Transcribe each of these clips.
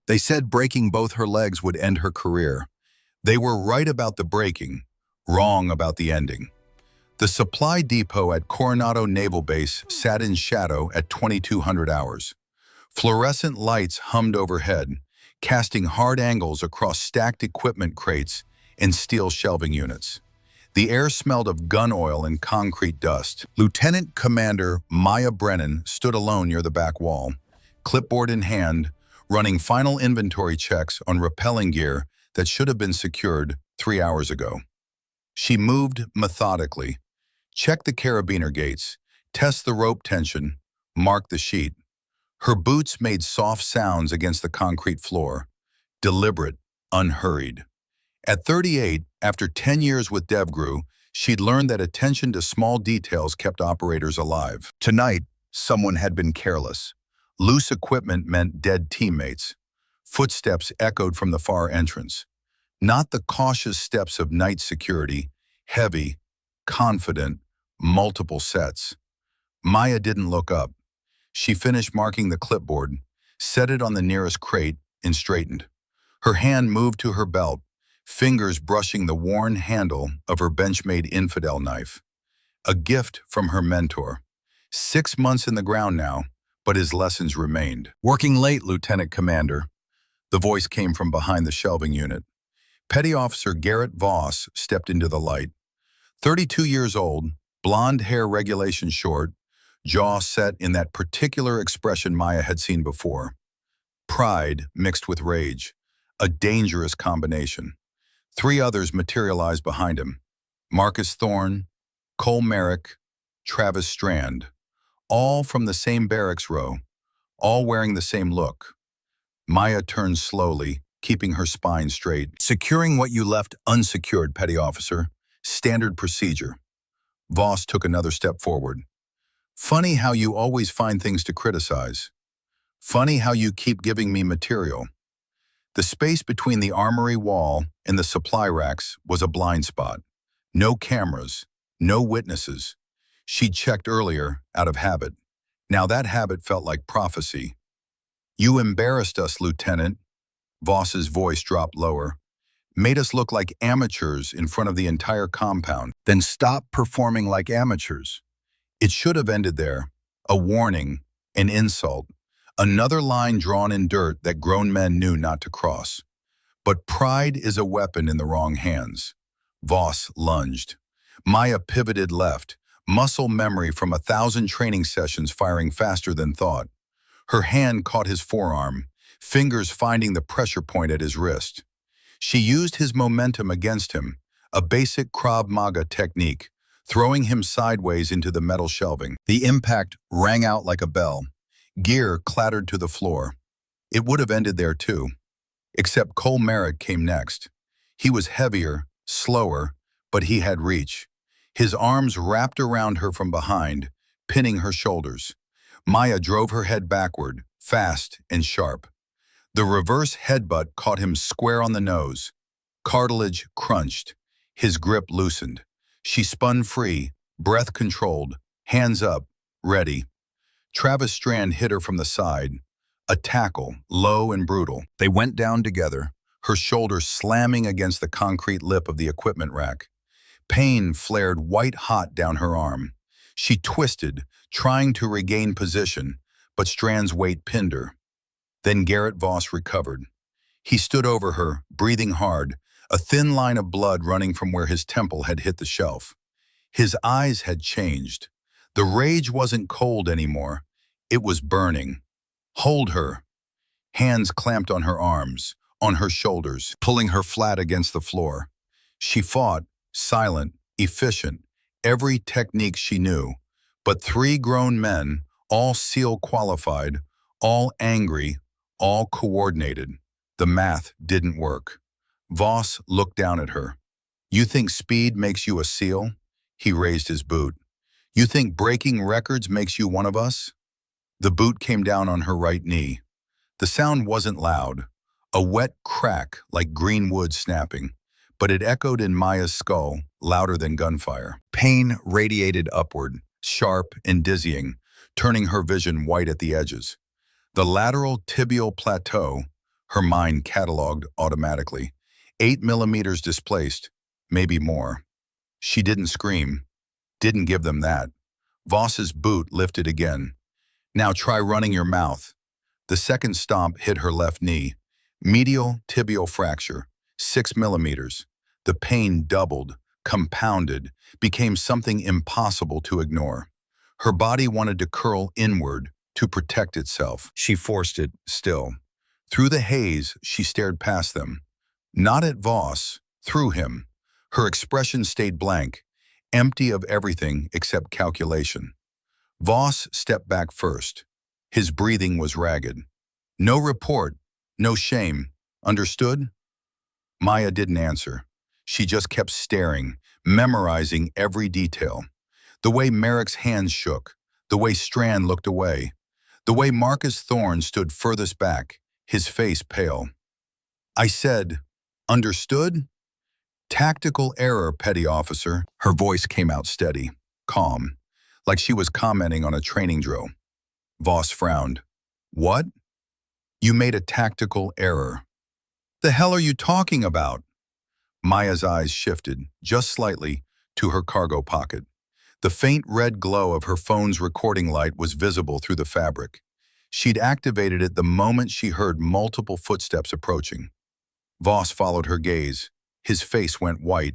They said breaking both her legs would end her career. They were right about the breaking, wrong about the ending. The supply depot at Coronado Naval Base sat in shadow at 2200 hours. Fluorescent lights hummed overhead, casting hard angles across stacked equipment crates and steel shelving units. The air smelled of gun oil and concrete dust. Lieutenant Commander Maya Brennan stood alone near the back wall, clipboard in hand, running final inventory checks on rappelling gear that should have been secured 3 hours ago. She moved methodically, checked the carabiner gates, test the rope tension, marked the sheet. Her boots made soft sounds against the concrete floor, deliberate, unhurried. At 38, after 10 years with DevGru, she'd learned that attention to small details kept operators alive. Tonight, someone had been careless. Loose equipment meant dead teammates. Footsteps echoed from the far entrance. Not the cautious steps of night security, heavy, confident, multiple sets. Maya didn't look up. She finished marking the clipboard, set it on the nearest crate, and straightened. Her hand moved to her belt, fingers brushing the worn handle of her Benchmade infidel knife. A gift from her mentor. 6 months in the ground now, but his lessons remained. "Working late, Lieutenant Commander." The voice came from behind the shelving unit. Petty Officer Garrett Voss stepped into the light. 32 years old, blonde hair regulation short, jaw set in that particular expression Maya had seen before. Pride mixed with rage, a dangerous combination. 3 others materialized behind him. Marcus Thorne, Cole Merrick, Travis Strand, all from the same barracks row, all wearing the same look. Maya turned slowly, keeping her spine straight. "Securing what you left unsecured, Petty Officer. Standard procedure." Voss took another step forward. "Funny how you always find things to criticize. Funny how you keep giving me material." The space between the armory wall and the supply racks was a blind spot. No cameras, no witnesses. She'd checked earlier, out of habit. Now that habit felt like prophecy. "You embarrassed us, Lieutenant." Voss's voice dropped lower. "Made us look like amateurs in front of the entire compound. Then stop performing like amateurs." It should have ended there. A warning, an insult. Another line drawn in dirt that grown men knew not to cross. But pride is a weapon in the wrong hands. Voss lunged. Maya pivoted left, muscle memory from 1,000 training sessions firing faster than thought. Her hand caught his forearm, fingers finding the pressure point at his wrist. She used his momentum against him, a basic Krav Maga technique, throwing him sideways into the metal shelving. The impact rang out like a bell. Gear clattered to the floor. It would have ended there too. Except Cole Merrick came next. He was heavier, slower, but he had reach. His arms wrapped around her from behind, pinning her shoulders. Maya drove her head backward, fast and sharp. The reverse headbutt caught him square on the nose. Cartilage crunched. His grip loosened. She spun free, breath controlled, hands up, ready. Travis Strand hit her from the side. A tackle, low and brutal. They went down together, her shoulder slamming against the concrete lip of the equipment rack. Pain flared white-hot down her arm. She twisted, trying to regain position, but Strand's weight pinned her. Then Garrett Voss recovered. He stood over her, breathing hard, a thin line of blood running from where his temple had hit the shelf. His eyes had changed. The rage wasn't cold anymore. It was burning. "Hold her." Hands clamped on her arms, on her shoulders, pulling her flat against the floor. She fought, silent, efficient, every technique she knew. But 3 grown men, all SEAL qualified, all angry, all coordinated. The math didn't work. Voss looked down at her. "You think speed makes you a SEAL?" He raised his boot. "You think breaking records makes you one of us?" The boot came down on her right knee. The sound wasn't loud, a wet crack like green wood snapping, but it echoed in Maya's skull, louder than gunfire. Pain radiated upward, sharp and dizzying, turning her vision white at the edges. The lateral tibial plateau, Her mind cataloged automatically. 8 millimeters displaced, maybe more. She didn't scream, didn't give them that. Voss's boot lifted again. Now try running your mouth. The second stomp hit her left knee. Medial tibial fracture, 6 millimeters. The pain doubled, compounded, became something impossible to ignore. Her body wanted to curl inward to protect itself. She forced it still. Through the haze, she stared past them. Not at Voss, through him. Her expression stayed blank, empty of everything except calculation. Voss stepped back first. His breathing was ragged. No report, no shame. Understood? Maya didn't answer. She just kept staring, memorizing every detail. The way Merrick's hands shook, the way Strand looked away, the way Marcus Thorne stood furthest back, his face pale. I said, understood? Tactical error, petty officer. Her voice came out steady, calm, like she was commenting on a training drill. Voss frowned. What? You made a tactical error. The hell are you talking about? Maya's eyes shifted, just slightly, to her cargo pocket. The faint red glow of her phone's recording light was visible through the fabric. She'd activated it the moment she heard multiple footsteps approaching. Voss followed her gaze. His face went white.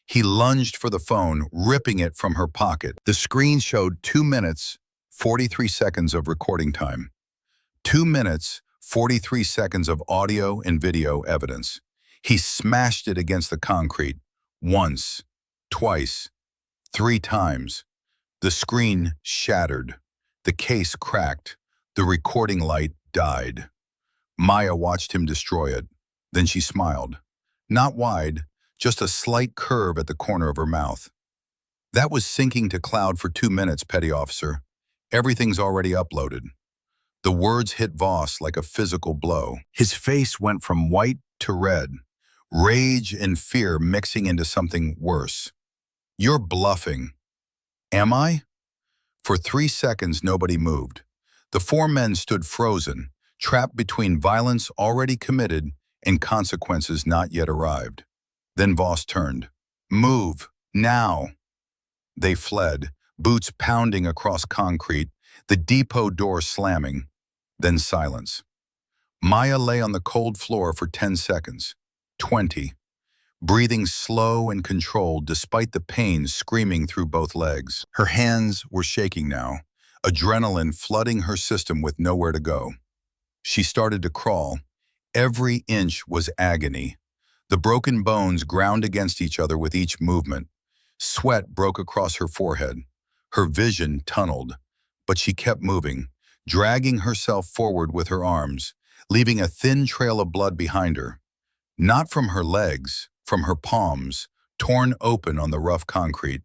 He lunged for the phone, ripping it from her pocket. The screen showed 2 minutes, 43 seconds of recording time. 2 minutes, 43 seconds of audio and video evidence. He smashed it against the concrete. Once, twice, 3 times. The screen shattered. The case cracked. The recording light died. Maya watched him destroy it. Then she smiled. Not wide, just a slight curve at the corner of her mouth. That was sinking to cloud for 2 minutes, petty officer. Everything's already uploaded. The words hit Voss like a physical blow. His face went from white to red, rage and fear mixing into something worse. You're bluffing. Am I? For 3 seconds, nobody moved. The 4 men stood frozen, trapped between violence already committed and consequences not yet arrived. Then Voss turned. Move, now. They fled, boots pounding across concrete, the depot door slamming, then silence. Maya lay on the cold floor for 10 seconds, 20, breathing slow and controlled despite the pain screaming through both legs. Her hands were shaking now, adrenaline flooding her system with nowhere to go. She started to crawl. Every inch was agony. The broken bones ground against each other with each movement. Sweat broke across her forehead. Her vision tunneled, but she kept moving, dragging herself forward with her arms, leaving a thin trail of blood behind her. Not from her legs, from her palms, torn open on the rough concrete.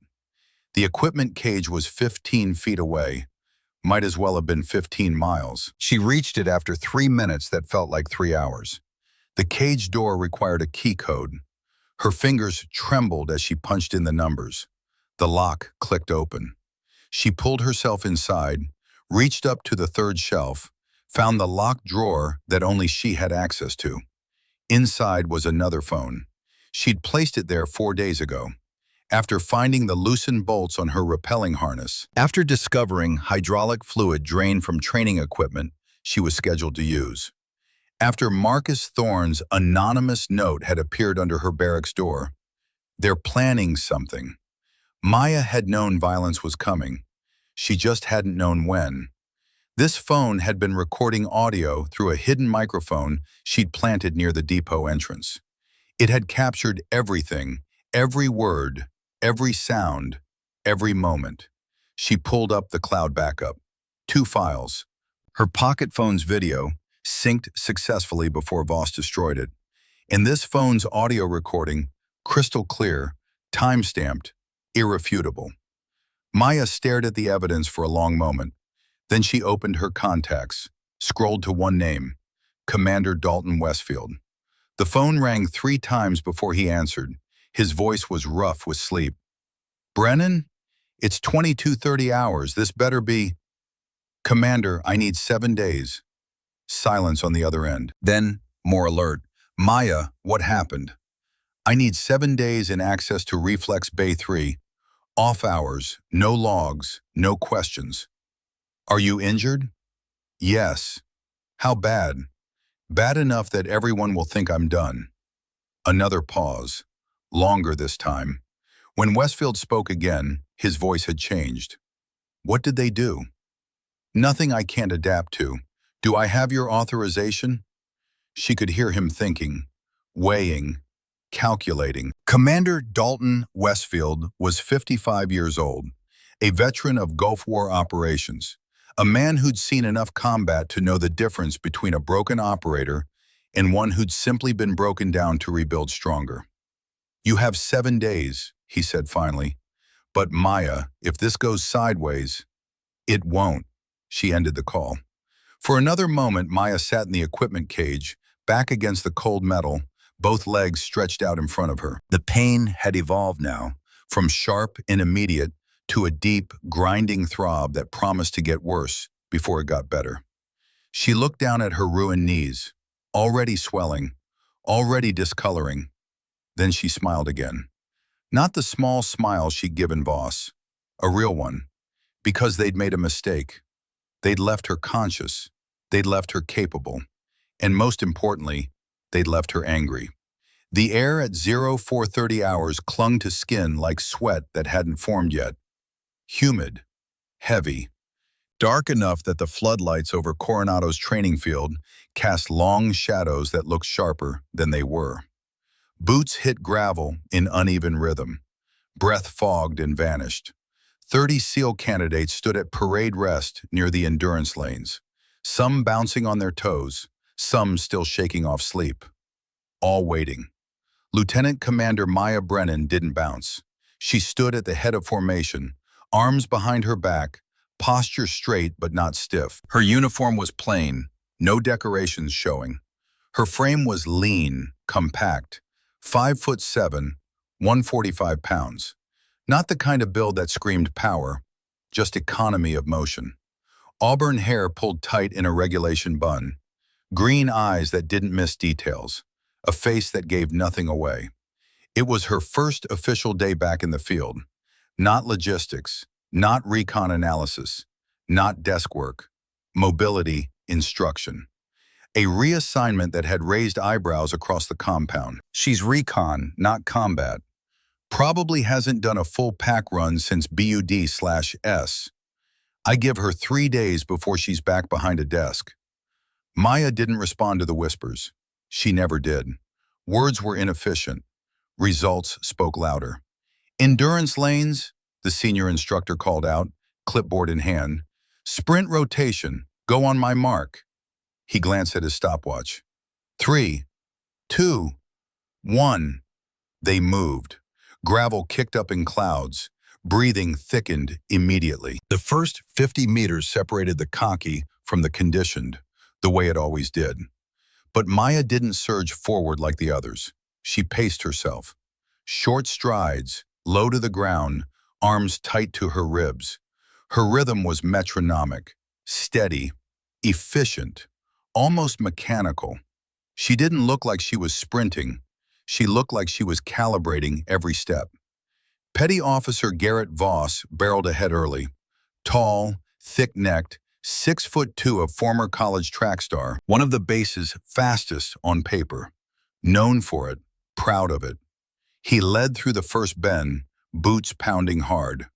The equipment cage was 15 feet away. Might as well have been 15 miles. She reached it after 3 minutes that felt like 3 hours. The cage door required a key code. Her fingers trembled as she punched in the numbers. The lock clicked open. She pulled herself inside, reached up to the 3rd shelf, found the locked drawer that only she had access to. Inside was another phone. She'd placed it there 4 days ago. After finding the loosened bolts on her rappelling harness, after discovering hydraulic fluid drained from training equipment she was scheduled to use, after Marcus Thorne's anonymous note had appeared under her barracks door, they're planning something. Maya had known violence was coming. She just hadn't known when. This phone had been recording audio through a hidden microphone she'd planted near the depot entrance. It had captured everything, every word, every sound, every moment. She pulled up the cloud backup. 2 files. Her pocket phone's video, synced successfully before Voss destroyed it. And this phone's audio recording, crystal clear, time-stamped, irrefutable. Maya stared at the evidence for a long moment. Then she opened her contacts, scrolled to one name, Commander Dalton Westfield. The phone rang 3 times before he answered. His voice was rough with sleep. Brennan? It's 22:30 hours. This better be... Commander, I need 7 days. Silence on the other end. Then, more alert. Maya, what happened? I need 7 days and access to Reflex Bay 3. Off hours, no logs, no questions. Are you injured? Yes. How bad? Bad enough that everyone will think I'm done. Another pause. Longer this time. When Westfield spoke again, his voice had changed. What did they do? Nothing I can't adapt to. Do I have your authorization? She could hear him thinking, weighing, calculating. Commander Dalton Westfield was 55 years old, a veteran of Gulf War operations, a man who'd seen enough combat to know the difference between a broken operator and one who'd simply been broken down to rebuild stronger. You have 7 days, he said finally. But Maya, if this goes sideways, it won't. She ended the call. For another moment, Maya sat in the equipment cage, back against the cold metal, both legs stretched out in front of her. The pain had evolved now, from sharp and immediate to a deep, grinding throb that promised to get worse before it got better. She looked down at her ruined knees, already swelling, already discoloring. Then she smiled again. Not the small smile she'd given Voss, a real one, because they'd made a mistake. They'd left her conscious, they'd left her capable, and most importantly, they'd left her angry. The air at 0430 hours clung to skin like sweat that hadn't formed yet. Humid, heavy, dark enough that the floodlights over Coronado's training field cast long shadows that looked sharper than they were. Boots hit gravel in uneven rhythm. Breath fogged and vanished. 30 SEAL candidates stood at parade rest near the endurance lanes, some bouncing on their toes, some still shaking off sleep. All waiting. Lieutenant Commander Maya Brennan didn't bounce. She stood at the head of formation, arms behind her back, posture straight but not stiff. Her uniform was plain, no decorations showing. Her frame was lean, compact, 5'7", 145 pounds. Not the kind of build that screamed power, just economy of motion. Auburn hair pulled tight in a regulation bun, green eyes that didn't miss details, a face that gave nothing away. It was her first official day back in the field. Not logistics, not recon analysis, not desk work, mobility, instruction. A reassignment that had raised eyebrows across the compound. She's recon, not combat. Probably hasn't done a full pack run since BUD/S. I give her 3 days before she's back behind a desk. Maya didn't respond to the whispers. She never did. Words were inefficient. Results spoke louder. Endurance lanes, the senior instructor called out, clipboard in hand. Sprint rotation, go on my mark. He glanced at his stopwatch. 3, 2, 1. They moved. Gravel kicked up in clouds. Breathing thickened immediately. The first 50 meters separated the cocky from the conditioned, the way it always did. But Maya didn't surge forward like the others. She paced herself. Short strides, low to the ground, arms tight to her ribs. Her rhythm was metronomic, steady, efficient, almost mechanical. She didn't look like she was sprinting. She looked like she was calibrating every step. Petty Officer Garrett Voss barreled ahead early. Tall, thick-necked, 6'2" of former college track star, one of the base's fastest on paper. Known for it, proud of it. He led through the first bend, boots pounding hard.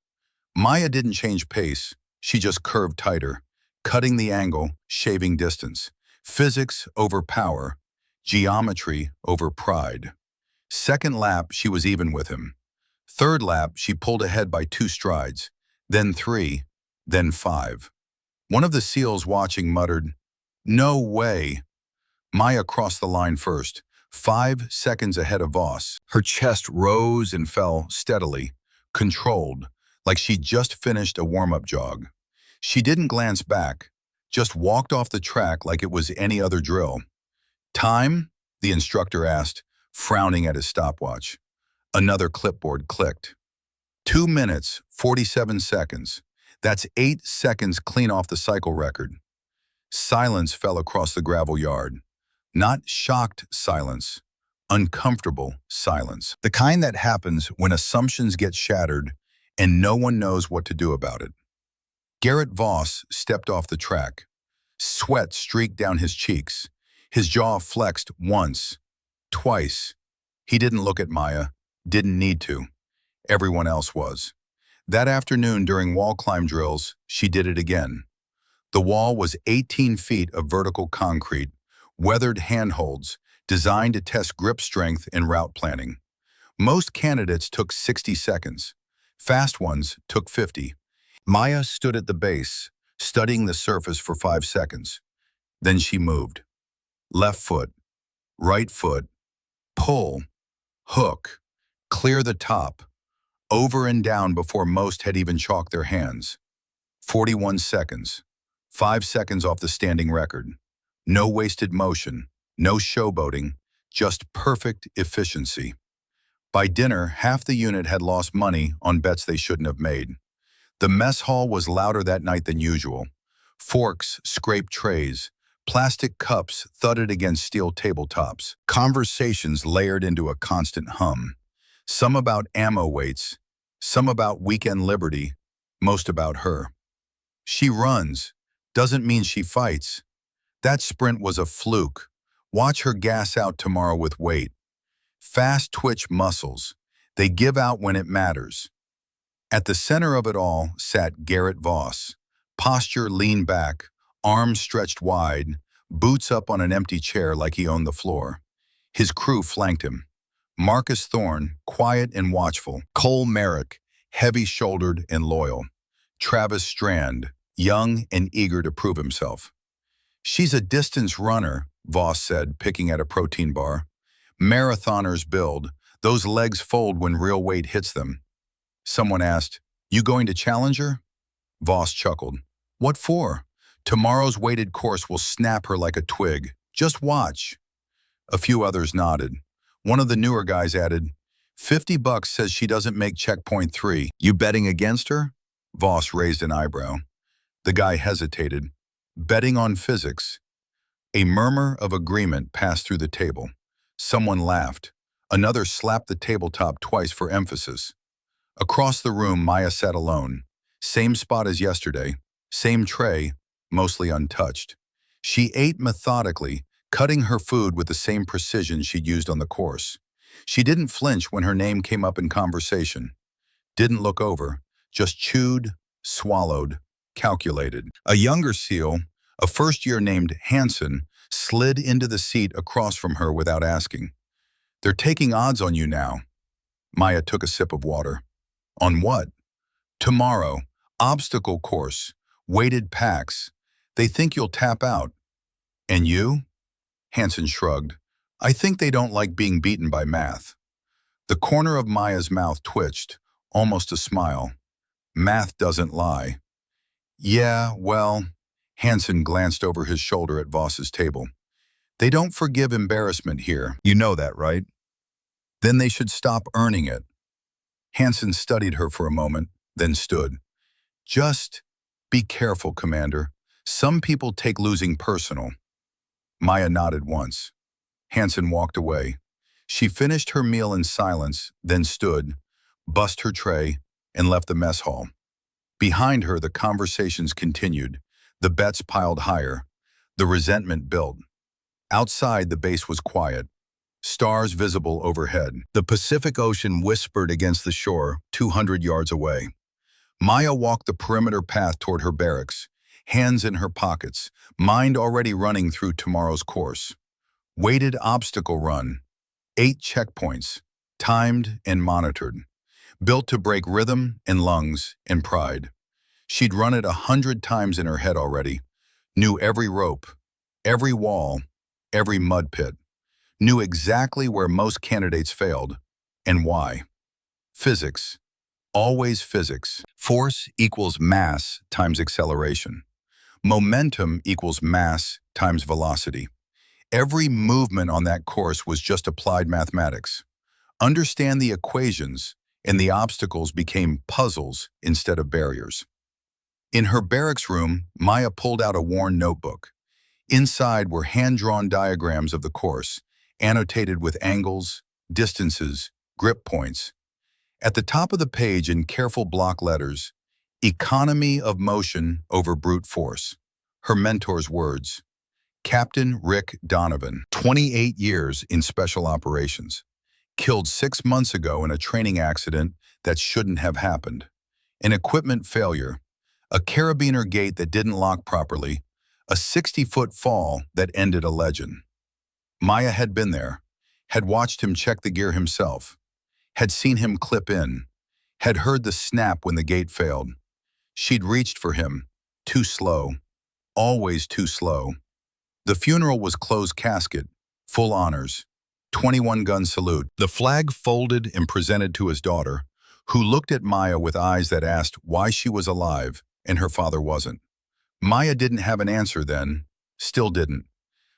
Maya didn't change pace, she just curved tighter, cutting the angle, shaving distance. Physics over power, geometry over pride. Second lap, she was even with him. Third lap, she pulled ahead by 2 strides, then 3, then 5. One of the SEALs watching muttered, "No way." Maya crossed the line first, 5 seconds ahead of Voss. Her chest rose and fell steadily, controlled, like she'd just finished a warm-up jog. She didn't glance back, just walked off the track like it was any other drill. "Time?" the instructor asked, frowning at his stopwatch. Another clipboard clicked. 2 minutes, 47 seconds. That's 8 seconds clean off the cycle record. Silence fell across the gravel yard. Not shocked silence, uncomfortable silence. The kind that happens when assumptions get shattered and no one knows what to do about it. Garrett Voss stepped off the track. Sweat streaked down his cheeks. His jaw flexed once, twice. He didn't look at Maya, didn't need to. Everyone else was. That afternoon during wall climb drills, she did it again. The wall was 18 feet of vertical concrete, weathered handholds, designed to test grip strength and route planning. Most candidates took 60 seconds. Fast ones took 50. Maya stood at the base, studying the surface for 5 seconds. Then she moved. Left foot, right foot, pull, hook, clear the top, over and down before most had even chalked their hands. 41 seconds, 5 seconds off the standing record. No wasted motion, no showboating, just perfect efficiency. By dinner, half the unit had lost money on bets they shouldn't have made. The mess hall was louder that night than usual. Forks scraped trays. Plastic cups thudded against steel tabletops. Conversations layered into a constant hum. Some about ammo weights, some about weekend liberty, most about her. She runs, doesn't mean she fights. That sprint was a fluke. Watch her gas out tomorrow with weight. Fast twitch muscles. They give out when it matters. At the center of it all sat Garrett Voss. Posture leaned back, arms stretched wide, boots up on an empty chair like he owned the floor. His crew flanked him. Marcus Thorne, quiet and watchful. Cole Merrick, heavy-shouldered and loyal. Travis Strand, young and eager to prove himself. She's a distance runner, Voss said, picking at a protein bar. Marathoners build. Those legs fold when real weight hits them. Someone asked, "You going to challenge her?" Voss chuckled. "What for? Tomorrow's weighted course will snap her like a twig. Just watch." A few others nodded. One of the newer guys added, $50 says she doesn't make checkpoint 3. You betting against her? Voss raised an eyebrow. The guy hesitated. Betting on physics. A murmur of agreement passed through the table. Someone laughed. Another slapped the tabletop twice for emphasis. Across the room, Maya sat alone. Same spot as yesterday. Same tray, mostly untouched. She ate methodically, cutting her food with the same precision she'd used on the course. She didn't flinch when her name came up in conversation. Didn't look over, just chewed, swallowed, calculated. A younger SEAL, a first-year named Hansen, slid into the seat across from her without asking. They're taking odds on you now. Maya took a sip of water. On what? Tomorrow, obstacle course, weighted packs. They think you'll tap out. And you? Hansen shrugged. I think they don't like being beaten by math. The corner of Maya's mouth twitched, almost a smile. Math doesn't lie. Yeah, well, Hansen glanced over his shoulder at Voss's table. They don't forgive embarrassment here. You know that, right? Then they should stop earning it. Hansen studied her for a moment, then stood. Just be careful, Commander. Some people take losing personal. Maya nodded once. Hansen walked away. She finished her meal in silence, then stood, bussed her tray, and left the mess hall. Behind her, the conversations continued. The bets piled higher. The resentment built. Outside, the base was quiet. Stars visible overhead. The Pacific Ocean whispered against the shore, 200 yards away. Maya walked the perimeter path toward her barracks, hands in her pockets, mind already running through tomorrow's course. Weighted obstacle run. 8 checkpoints, timed and monitored. Built to break rhythm and lungs and pride. She'd run it 100 times in her head already. Knew every rope, every wall, every mud pit. Knew exactly where most candidates failed and why. Physics. Always physics. Force equals mass times acceleration. Momentum equals mass times velocity. Every movement on that course was just applied mathematics. Understand the equations, and the obstacles became puzzles instead of barriers. In her barracks room, Maya pulled out a worn notebook. Inside were hand-drawn diagrams of the course, annotated with angles, distances, grip points. At the top of the page in careful block letters, "Economy of motion over brute force." Her mentor's words. Captain Rick Donovan, 28 years in special operations. Killed 6 months ago in a training accident that shouldn't have happened. An equipment failure, a carabiner gate that didn't lock properly, a 60-foot fall that ended a legend. Maya had been there, had watched him check the gear himself, had seen him clip in, had heard the snap when the gate failed. She'd reached for him, too slow, always too slow. The funeral was closed casket, full honors, 21-gun salute. The flag folded and presented to his daughter, who looked at Maya with eyes that asked why she was alive and her father wasn't. Maya didn't have an answer then, still didn't.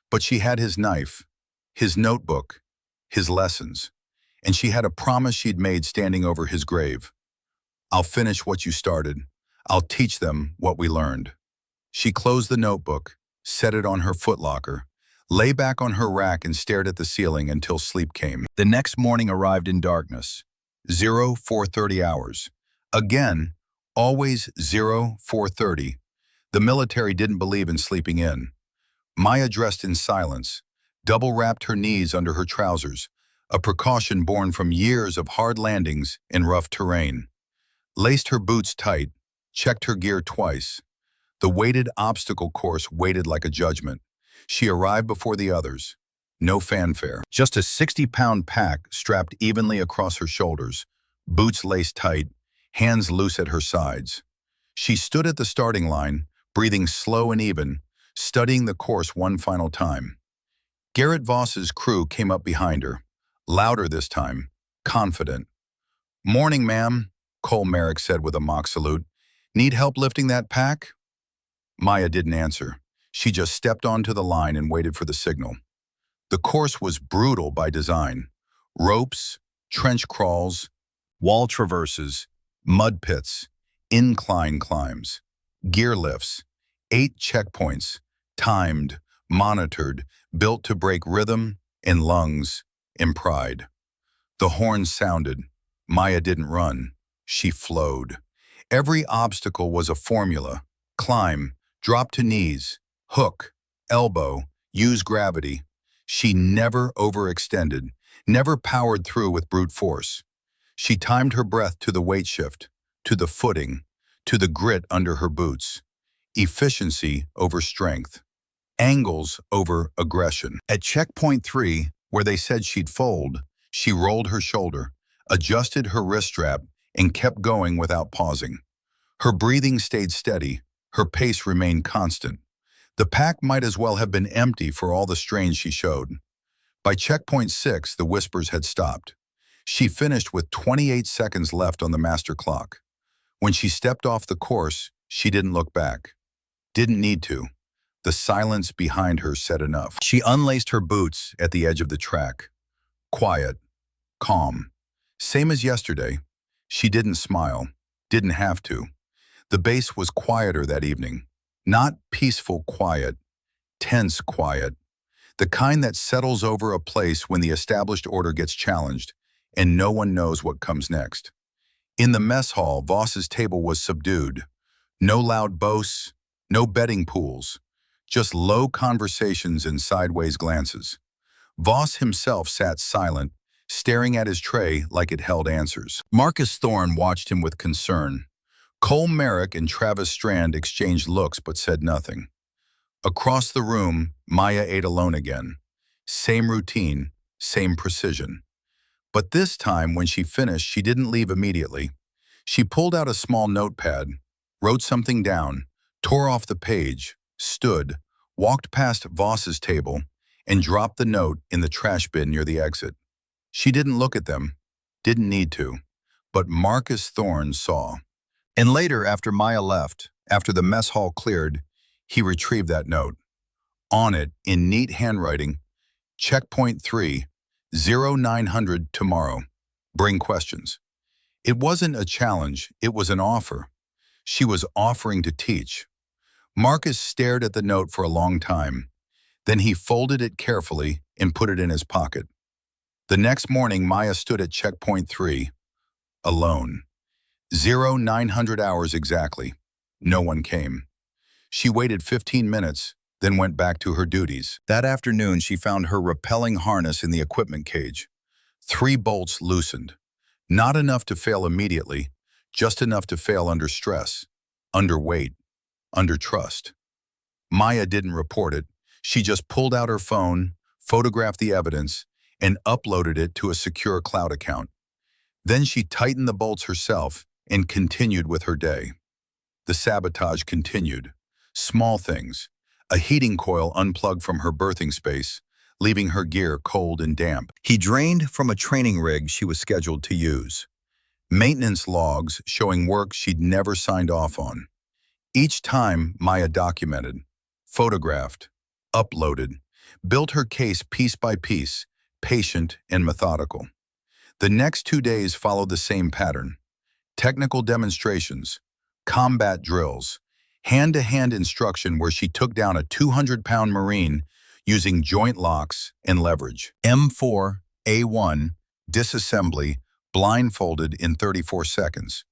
But she had his knife, his notebook, his lessons, and she had a promise she'd made standing over his grave. "I'll finish what you started. I'll teach them what we learned." She closed the notebook, set it on her footlocker, lay back on her rack and stared at the ceiling until sleep came. The next morning arrived in darkness. 0430 hours. Again, always 0430. The military didn't believe in sleeping in. Maya dressed in silence, double-wrapped her knees under her trousers, a precaution born from years of hard landings in rough terrain. Laced her boots tight, checked her gear twice. The weighted obstacle course waited like a judgment. She arrived before the others. No fanfare. Just a 60-pound pack strapped evenly across her shoulders, boots laced tight, hands loose at her sides. She stood at the starting line, breathing slow and even, studying the course one final time. Garrett Voss's crew came up behind her, louder this time, confident. "Morning, ma'am," Cole Merrick said with a mock salute. "Need help lifting that pack?" Maya didn't answer. She just stepped onto the line and waited for the signal. The course was brutal by design. Ropes, trench crawls, wall traverses, mud pits, incline climbs, gear lifts, 8 checkpoints, timed, monitored, built to break rhythm and lungs and pride. The horns sounded. Maya didn't run. She flowed. Every obstacle was a formula. Climb, drop to knees, hook, elbow, use gravity. She never overextended, never powered through with brute force. She timed her breath to the weight shift, to the footing, to the grit under her boots. Efficiency over strength. Angles over aggression. At checkpoint 3, where they said she'd fold, she rolled her shoulder, adjusted her wrist strap, and kept going without pausing. Her breathing stayed steady. Her pace remained constant. The pack might as well have been empty for all the strain she showed. By checkpoint 6, the whispers had stopped. She finished with 28 seconds left on the master clock. When she stepped off the course, she didn't look back. Didn't need to. The silence behind her said enough. She unlaced her boots at the edge of the track. Quiet, calm. Same as yesterday. She didn't smile, didn't have to. The base was quieter that evening. Not peaceful quiet, tense quiet. The kind that settles over a place when the established order gets challenged and no one knows what comes next. In the mess hall, Voss's table was subdued. No loud boasts, no betting pools, just low conversations and sideways glances. Voss himself sat silent, staring at his tray like it held answers. Marcus Thorne watched him with concern. Cole Merrick and Travis Strand exchanged looks but said nothing. Across the room, Maya ate alone again. Same routine, same precision. But this time, when she finished, she didn't leave immediately. She pulled out a small notepad, wrote something down, tore off the page, stood, walked past Voss's table, and dropped the note in the trash bin near the exit. She didn't look at them, didn't need to, but Marcus Thorne saw. And later, after Maya left, after the mess hall cleared, he retrieved that note. On it, in neat handwriting, checkpoint 3, 0900 tomorrow. Bring questions. It wasn't a challenge, it was an offer. She was offering to teach. Marcus stared at the note for a long time, Then he folded it carefully and put it in his pocket. The next morning, Maya stood at checkpoint 3, alone. 0900 hours exactly. No one came. She waited 15 minutes, then went back to her duties. That afternoon, she found her rappelling harness in the equipment cage. 3 bolts loosened. Not enough to fail immediately, just enough to fail under stress, under weight, under trust. Maya didn't report it. She just pulled out her phone, photographed the evidence, and uploaded it to a secure cloud account. Then she tightened the bolts herself and continued with her day. The sabotage continued. Small things. A heating coil unplugged from her berthing space, leaving her gear cold and damp. He drained from a training rig she was scheduled to use. Maintenance logs showing work she'd never signed off on. Each time, Maya documented, photographed, uploaded, built her case piece by piece, patient and methodical. The next 2 days followed the same pattern. Technical demonstrations, combat drills, hand-to-hand instruction where she took down a 200-pound Marine using joint locks and leverage. M4, A1, disassembly, blindfolded in 34 seconds.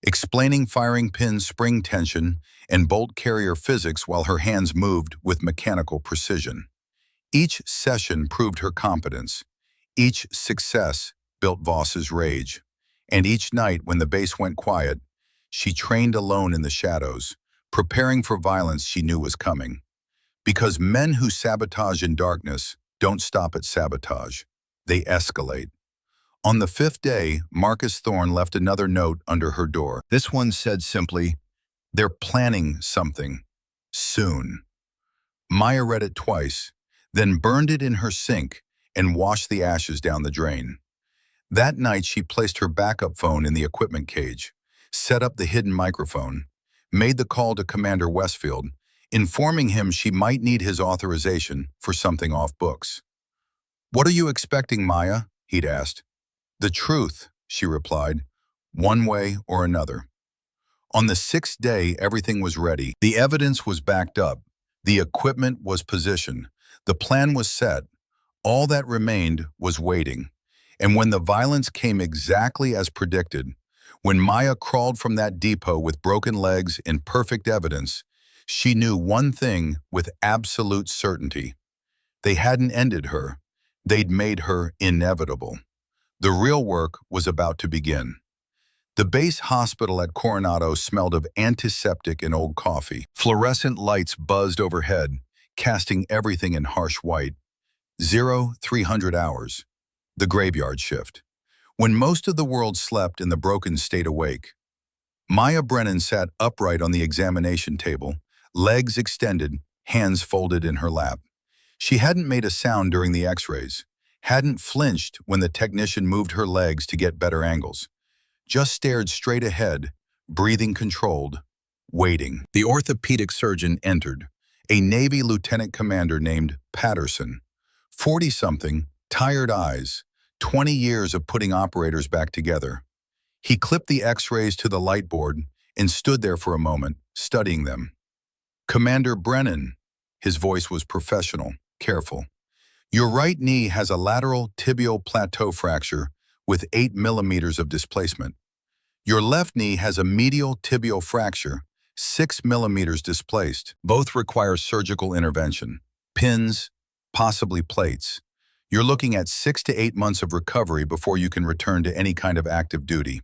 Explaining firing pin spring tension and bolt carrier physics while her hands moved with mechanical precision. Each session proved her competence. Each success built Voss's rage. And each night when the base went quiet, she trained alone in the shadows, preparing for violence she knew was coming. Because men who sabotage in darkness don't stop at sabotage. They escalate. On the 5th day, Marcus Thorne left another note under her door. This one said simply, "They're planning something. Soon." Maya read it twice, then burned it in her sink and washed the ashes down the drain. That night, she placed her backup phone in the equipment cage, set up the hidden microphone, made the call to Commander Westfield, informing him she might need his authorization for something off books. "What are you expecting, Maya?" he'd asked. "The truth," she replied, "one way or another." On the 6th day, everything was ready. The evidence was backed up. The equipment was positioned. The plan was set. All that remained was waiting. And when the violence came exactly as predicted, when Maya crawled from that depot with broken legs and perfect evidence, she knew one thing with absolute certainty. They hadn't ended her. They'd made her inevitable. The real work was about to begin. The base hospital at Coronado smelled of antiseptic and old coffee. Fluorescent lights buzzed overhead, casting everything in harsh white. 0300 hours. The graveyard shift. When most of the world slept and the broken stayed awake, Maya Brennan sat upright on the examination table, legs extended, hands folded in her lap. She hadn't made a sound during the x-rays, hadn't flinched when the technician moved her legs to get better angles. Just stared straight ahead, breathing controlled, waiting. The orthopedic surgeon entered, a Navy lieutenant commander named Patterson. 40-something, tired eyes, 20 years of putting operators back together. He clipped the x-rays to the light board and stood there for a moment, studying them. "Commander Brennan," his voice was professional, careful. "Your right knee has a lateral tibial plateau fracture with 8 millimeters of displacement. Your left knee has a medial tibial fracture, 6 millimeters displaced. Both require surgical intervention. Pins, possibly plates. You're looking at 6 to 8 months of recovery before you can return to any kind of active duty.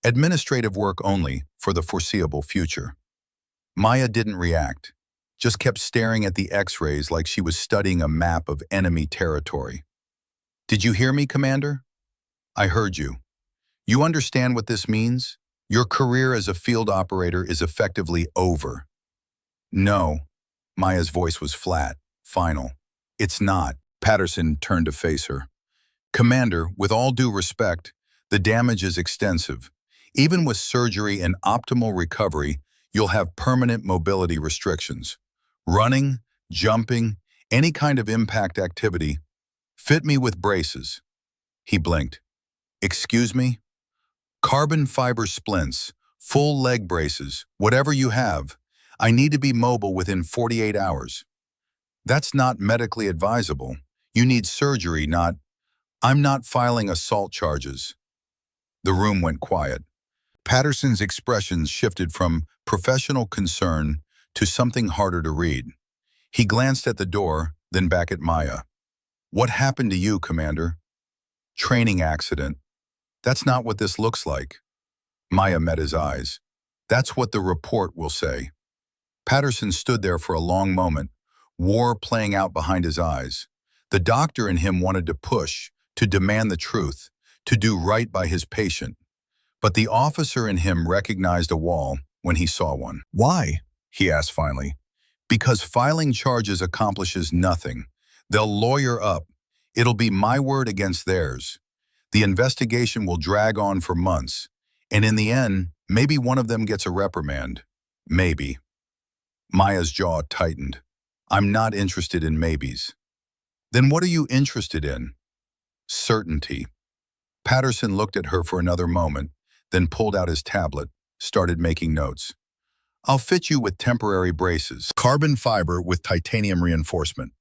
Administrative work only for the foreseeable future." Maya didn't react, just kept staring at the x-rays like she was studying a map of enemy territory. "Did you hear me, Commander?" "I heard you. You understand what this means? Your career as a field operator is effectively over." "No." Maya's voice was flat, final. "It's not." Patterson turned to face her. "Commander, with all due respect, the damage is extensive. Even with surgery and optimal recovery, you'll have permanent mobility restrictions. Running, jumping, any kind of impact activity. Fit me with braces." He blinked. "Excuse me?" "Carbon fiber splints, full leg braces, whatever you have. I need to be mobile within 48 hours. That's not medically advisable. You need surgery, not, I'm not filing assault charges. The room went quiet. Patterson's expressions shifted from professional concern to something harder to read. He glanced at the door, then back at Maya. What happened to you, Commander? Training accident. That's not what this looks like. Maya met his eyes. That's what the report will say. Patterson stood there for a long moment, war playing out behind his eyes. The doctor in him wanted to push, to demand the truth, to do right by his patient. But the officer in him recognized a wall when he saw one. Why? He asked finally. Because filing charges accomplishes nothing. They'll lawyer up. It'll be my word against theirs. The investigation will drag on for months. And in the end, maybe one of them gets a reprimand. Maybe. Maya's jaw tightened. I'm not interested in maybes. Then what are you interested in? Certainty. Patterson looked at her for another moment, then pulled out his tablet, started making notes. I'll fit you with temporary braces, carbon fiber with titanium reinforcement.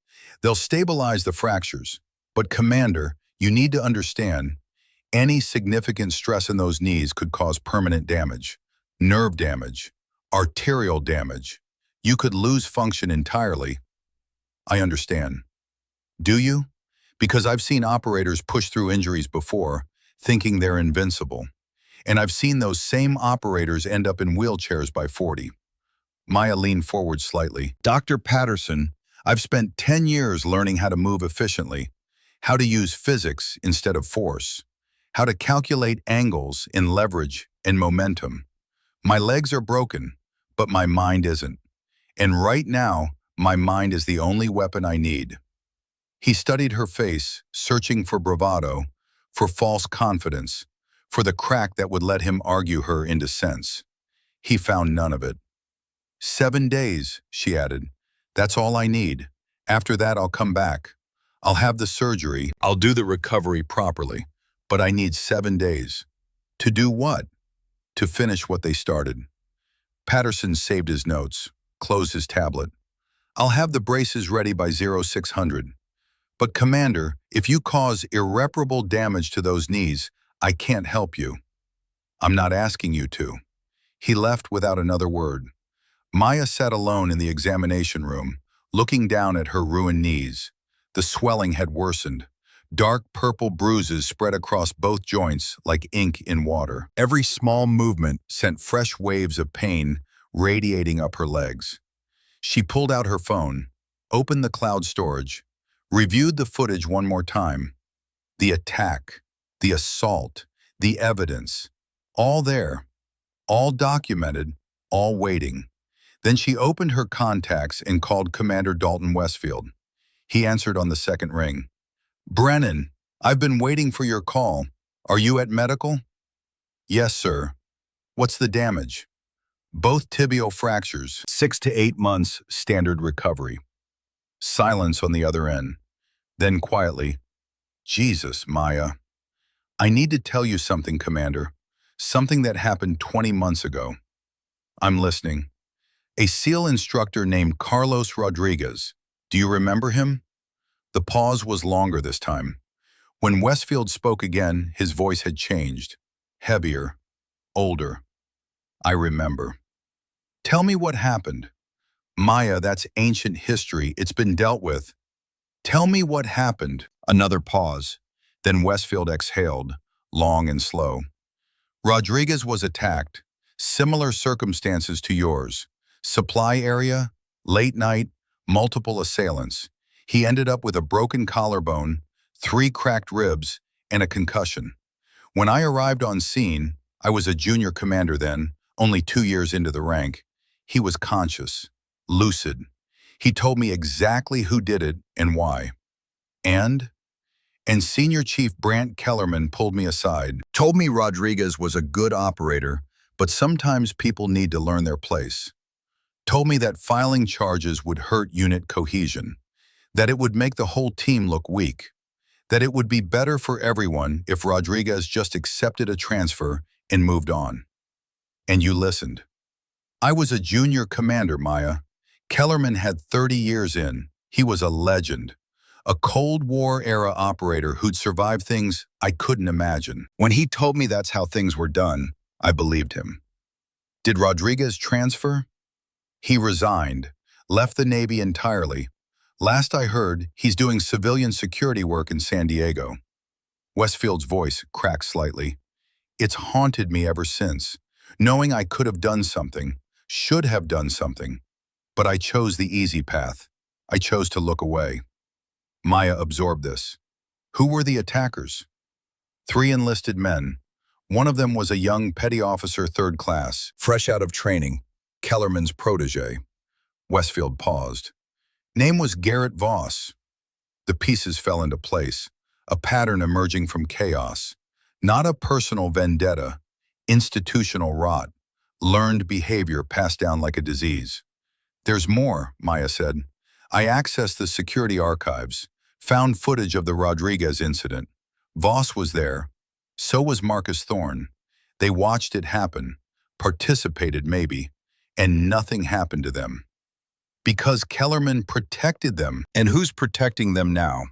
They'll stabilize the fractures. But Commander, you need to understand, any significant stress in those knees could cause permanent damage, nerve damage, arterial damage. You could lose function entirely. I understand. Do you? Because I've seen operators push through injuries before, thinking they're invincible. And I've seen those same operators end up in wheelchairs by 40. Maya leaned forward slightly. Dr. Patterson, I've spent 10 years learning how to move efficiently, how to use physics instead of force, how to calculate angles in leverage and momentum. My legs are broken, but my mind isn't. And right now, my mind is the only weapon I need. He studied her face, searching for bravado, for false confidence, for the crack that would let him argue her into sense. He found none of it. 7 days, she added. That's all I need. After that, I'll come back. I'll have the surgery. I'll do the recovery properly. But I need 7 days. To do what? To finish what they started. Patterson saved his notes, closed his tablet. I'll have the braces ready by 0600. But Commander, if you cause irreparable damage to those knees, I can't help you. I'm not asking you to. He left without another word. Maya sat alone in the examination room, looking down at her ruined knees. The swelling had worsened. Dark purple bruises spread across both joints like ink in water. Every small movement sent fresh waves of pain radiating up her legs. She pulled out her phone, opened the cloud storage, reviewed the footage one more time. The attack, the assault, the evidence, all there, all documented, all waiting. Then she opened her contacts and called Commander Dalton Westfield. He answered on the second ring. Brennan, I've been waiting for your call. Are you at medical? Yes, sir. What's the damage? Both tibial fractures, 6 to 8 months standard recovery. Silence on the other end. Then quietly, Jesus, Maya. I need to tell you something, Commander. Something that happened 20 months ago. I'm listening. A SEAL instructor named Carlos Rodriguez. Do you remember him? The pause was longer this time. When Westfield spoke again, his voice had changed. Heavier. Older. I remember. Tell me what happened. Maya, that's ancient history. It's been dealt with. Tell me what happened. Another pause. Then Westfield exhaled, long and slow. Rodriguez was attacked. Similar circumstances to yours. Supply area, late night, multiple assailants. He ended up with a broken collarbone, 3 cracked ribs, and a concussion. When I arrived on scene, I was a junior commander then, only 2 years into the rank. He was conscious, lucid. He told me exactly who did it and why. And Senior Chief Brant Kellerman pulled me aside, told me Rodriguez was a good operator, but sometimes people need to learn their place. Told me that filing charges would hurt unit cohesion, that it would make the whole team look weak, that it would be better for everyone if Rodriguez just accepted a transfer and moved on. And you listened. I was a junior commander, Maya. Kellerman had 30 years in. He was a legend, a Cold War-era operator who'd survived things I couldn't imagine. When he told me that's how things were done, I believed him. Did Rodriguez transfer? He resigned, left the Navy entirely. Last I heard, he's doing civilian security work in San Diego. Westfield's voice cracked slightly. It's haunted me ever since, knowing I could have done something, should have done something. But I chose the easy path. I chose to look away. Maya absorbed this. Who were the attackers? 3 enlisted men. One of them was a young petty officer 3rd class, fresh out of training, Kellerman's protege. Westfield paused. Name was Garrett Voss. The pieces fell into place, a pattern emerging from chaos. Not a personal vendetta, institutional rot, learned behavior passed down like a disease. There's more, Maya said. I accessed the security archives, found footage of the Rodriguez incident. Voss was there. So was Marcus Thorne. They watched it happen, participated maybe, and nothing happened to them. Because Kellerman protected them. And who's protecting them now?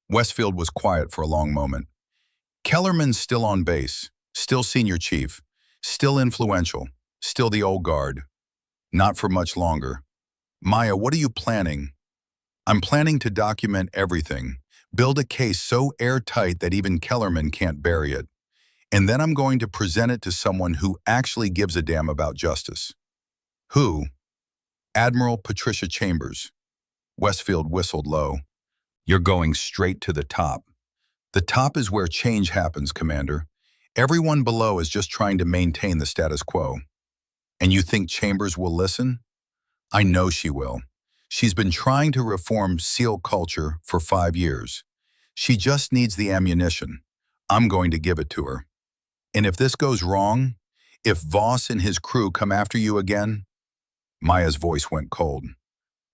Westfield was quiet for a long moment. Kellerman's still on base, still senior chief, still influential, still the old guard. Not for much longer. Maya, what are you planning? I'm planning to document everything, build a case so airtight that even Kellerman can't bury it. And then I'm going to present it to someone who actually gives a damn about justice. Who? Admiral Patricia Chambers. Westfield whistled low. You're going straight to the top. The top is where change happens, Commander. Everyone below is just trying to maintain the status quo. And you think Chambers will listen? I know she will. She's been trying to reform SEAL culture for 5 years. She just needs the ammunition. I'm going to give it to her. And if this goes wrong, if Voss and his crew come after you again, Maya's voice went cold.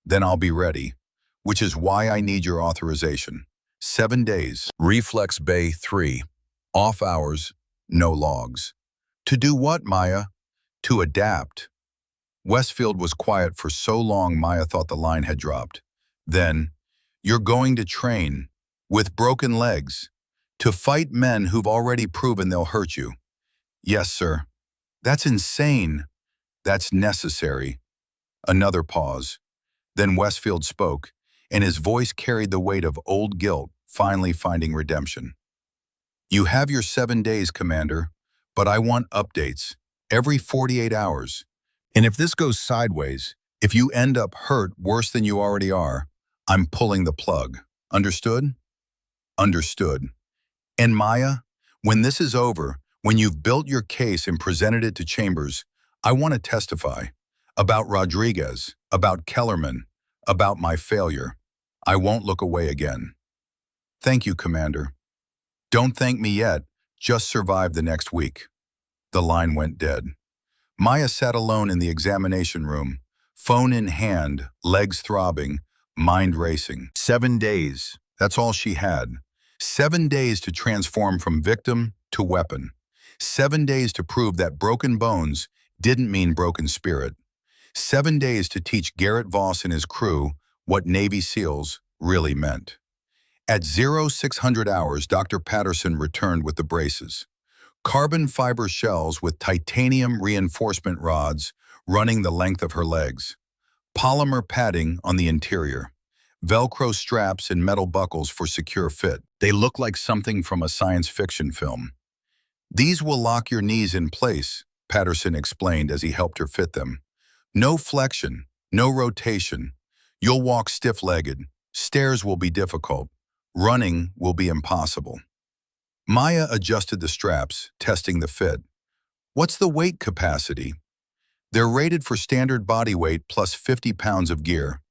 Then I'll be ready, which is why I need your authorization. 7 days. Reflex Bay 3. Off hours, no logs. To do what, Maya? To adapt. Westfield was quiet for so long Maya thought the line had dropped. Then, you're going to train, with broken legs, to fight men who've already proven they'll hurt you. Yes, sir. That's insane. That's necessary. Another pause. Then Westfield spoke, and his voice carried the weight of old guilt finally finding redemption. You have your 7 days, Commander, but I want updates, every 48 hours. And if this goes sideways, if you end up hurt worse than you already are, I'm pulling the plug. Understood? Understood. And Maya, when this is over, when you've built your case and presented it to Chambers, I want to testify about Rodriguez, about Kellerman, about my failure. I won't look away again. Thank you, Commander. Don't thank me yet, just survive the next week. The line went dead. Maya sat alone in the examination room, phone in hand, legs throbbing, mind racing. 7 days, that's all she had. 7 days to transform from victim to weapon. 7 days to prove that broken bones didn't mean broken spirit. 7 days to teach Garrett Voss and his crew what Navy SEALs really meant. At 0600 hours, Dr. Patterson returned with the braces. Carbon fiber shells with titanium reinforcement rods running the length of her legs. Polymer padding on the interior. Velcro straps and metal buckles for secure fit. They look like something from a science fiction film. These will lock your knees in place, Patterson explained as he helped her fit them. No flexion, no rotation. You'll walk stiff-legged. Stairs will be difficult. Running will be impossible. Maya adjusted the straps, testing the fit. What's the weight capacity? They're rated for standard body weight plus 50 pounds of gear.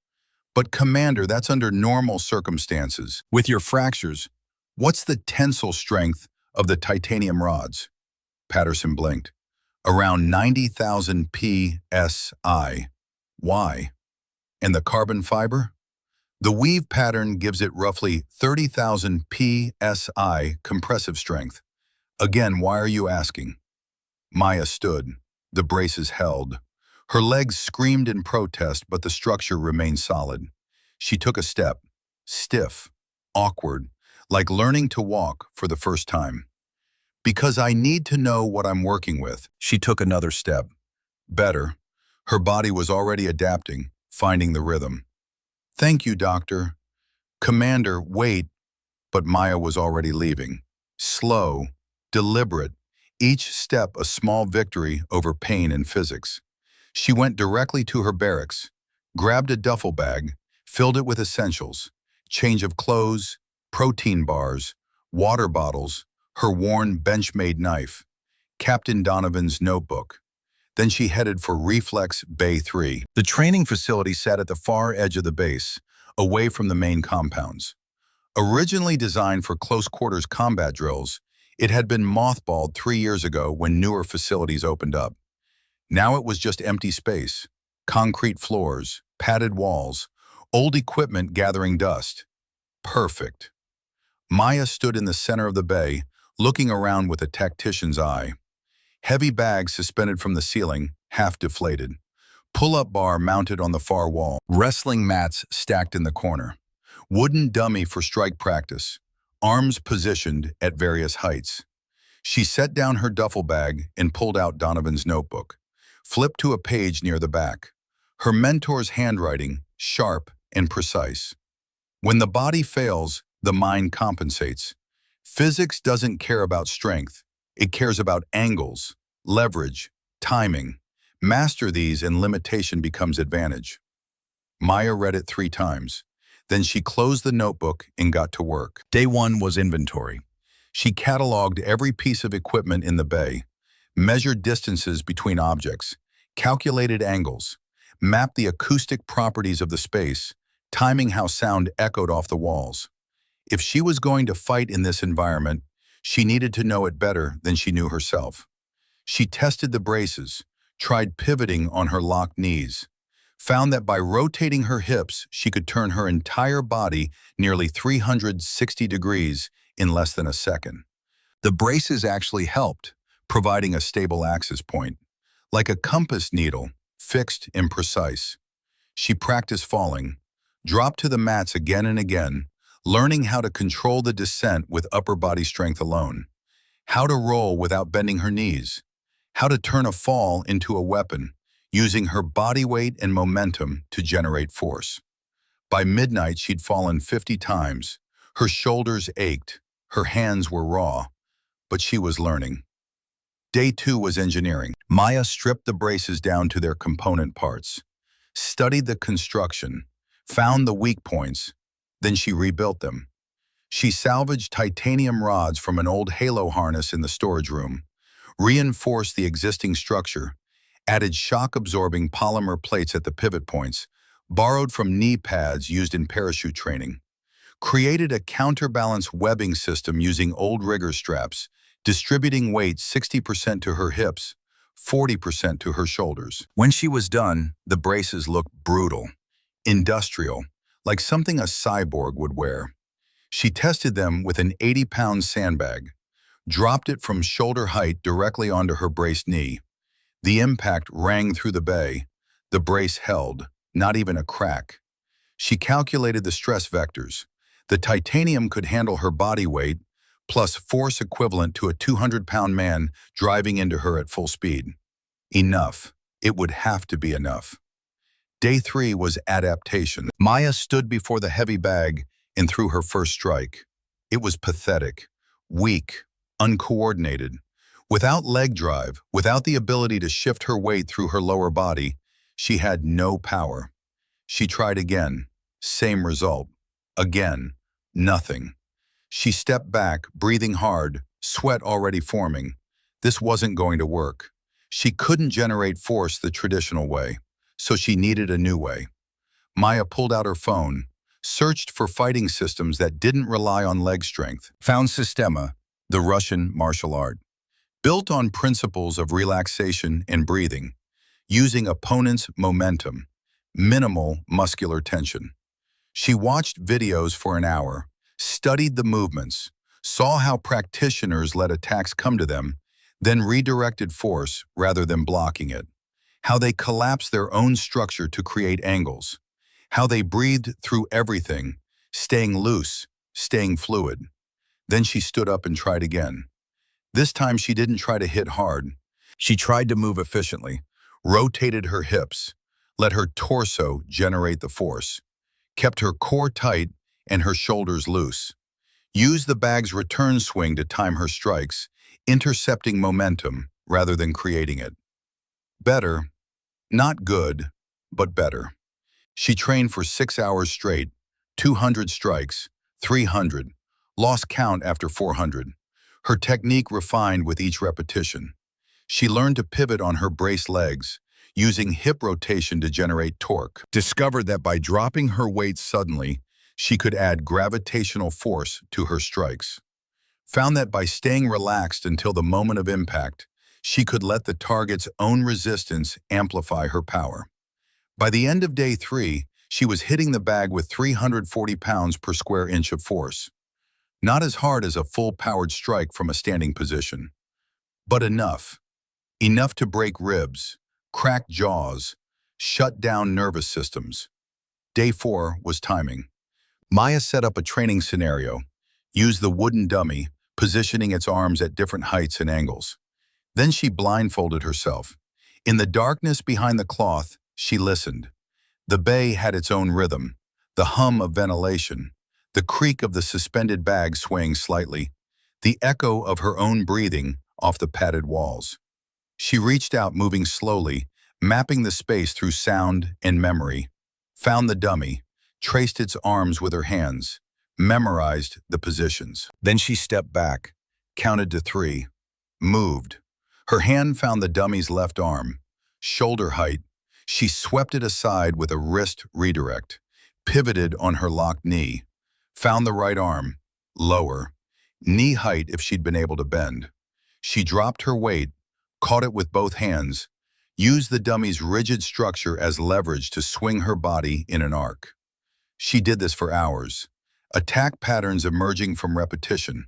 But Commander, that's under normal circumstances. With your fractures, what's the tensile strength of the titanium rods? Patterson blinked. Around 90,000 psi. Why? And the carbon fiber? The weave pattern gives it roughly 30,000 psi compressive strength. Again, why are you asking? Maya stood. The braces held. Her legs screamed in protest, but the structure remained solid. She took a step, stiff, awkward, like learning to walk for the first time. Because I need to know what I'm working with. She took another step. Better. Her body was already adapting, finding the rhythm. Thank you, doctor. Commander, wait. But Maya was already leaving. Slow, deliberate, each step a small victory over pain and physics. She went directly to her barracks, grabbed a duffel bag, filled it with essentials, change of clothes, protein bars, water bottles, her worn bench-made knife, Captain Donovan's notebook. Then she headed for Reflex Bay 3. The training facility sat at the far edge of the base, away from the main compounds. Originally designed for close-quarters combat drills, it had been mothballed 3 years ago when newer facilities opened up. Now it was just empty space, concrete floors, padded walls, old equipment gathering dust. Perfect. Maya stood in the center of the bay, looking around with a tactician's eye. Heavy bags suspended from the ceiling, half deflated. Pull-up bar mounted on the far wall. Wrestling mats stacked in the corner. Wooden dummy for strike practice. Arms positioned at various heights. She set down her duffel bag and pulled out Donovan's notebook. Flipped to a page near the back. Her mentor's handwriting, sharp and precise. When the body fails, the mind compensates. Physics doesn't care about strength. It cares about angles, leverage, timing. Master these and limitation becomes advantage. Maya read it 3 times. Then she closed the notebook and got to work. Day 1 was inventory. She cataloged every piece of equipment in the bay, measured distances between objects, calculated angles, mapped the acoustic properties of the space, timing how sound echoed off the walls. If she was going to fight in this environment, she needed to know it better than she knew herself. She tested the braces, tried pivoting on her locked knees, found that by rotating her hips, she could turn her entire body nearly 360 degrees in less than a second. The braces actually helped, providing a stable axis point, like a compass needle, fixed and precise. She practiced falling, dropped to the mats again and again, learning how to control the descent with upper body strength alone, how to roll without bending her knees, how to turn a fall into a weapon, using her body weight and momentum to generate force. By midnight, she'd fallen 50 times. Her shoulders ached, her hands were raw, but she was learning. Day 2 was engineering. Maya stripped the braces down to their component parts, studied the construction, found the weak points, then she rebuilt them. She salvaged titanium rods from an old halo harness in the storage room, reinforced the existing structure, added shock-absorbing polymer plates at the pivot points, borrowed from knee pads used in parachute training, created a counterbalance webbing system using old rigger straps, distributing weight 60% to her hips, 40% to her shoulders. When she was done, the braces looked brutal, industrial, like something a cyborg would wear. She tested them with an 80-pound sandbag, dropped it from shoulder height directly onto her braced knee. The impact rang through the bay. The brace held, not even a crack. She calculated the stress vectors. The titanium could handle her body weight, plus force equivalent to a 200-pound man driving into her at full speed. Enough. It would have to be enough. Day 3 was adaptation. Maya stood before the heavy bag and threw her first strike. It was pathetic, weak, uncoordinated. Without leg drive, without the ability to shift her weight through her lower body, she had no power. She tried again. Same result. Again. Nothing. She stepped back, breathing hard, sweat already forming. This wasn't going to work. She couldn't generate force the traditional way, so she needed a new way. Maya pulled out her phone, searched for fighting systems that didn't rely on leg strength, found Sistema, the Russian martial art, built on principles of relaxation and breathing, using opponents' momentum, minimal muscular tension. She watched videos for an hour, studied the movements, saw how practitioners let attacks come to them, then redirected force rather than blocking it, how they collapsed their own structure to create angles, how they breathed through everything, staying loose, staying fluid. Then she stood up and tried again. This time she didn't try to hit hard. She tried to move efficiently, rotated her hips, let her torso generate the force, kept her core tight and her shoulders loose. Used the bag's return swing to time her strikes, intercepting momentum rather than creating it. Better, not good, but better. She trained for 6 hours straight, 200 strikes, 300, lost count after 400. Her technique refined with each repetition. She learned to pivot on her braced legs, using hip rotation to generate torque. Discovered that by dropping her weight suddenly, she could add gravitational force to her strikes. Found that by staying relaxed until the moment of impact, she could let the target's own resistance amplify her power. By the end of day 3, she was hitting the bag with 340 pounds per square inch of force. Not as hard as a full-powered strike from a standing position, but enough. Enough to break ribs, crack jaws, shut down nervous systems. Day 4 was timing. Maya set up a training scenario, used the wooden dummy, positioning its arms at different heights and angles. Then she blindfolded herself. In the darkness behind the cloth, she listened. The bay had its own rhythm, the hum of ventilation, the creak of the suspended bag swaying slightly, the echo of her own breathing off the padded walls. She reached out, moving slowly, mapping the space through sound and memory, found the dummy, traced its arms with her hands, memorized the positions. Then she stepped back, counted to 3, moved. Her hand found the dummy's left arm, shoulder height. She swept it aside with a wrist redirect, pivoted on her locked knee, found the right arm, lower, knee height if she'd been able to bend. She dropped her weight, caught it with both hands, used the dummy's rigid structure as leverage to swing her body in an arc. She did this for hours, attack patterns emerging from repetition,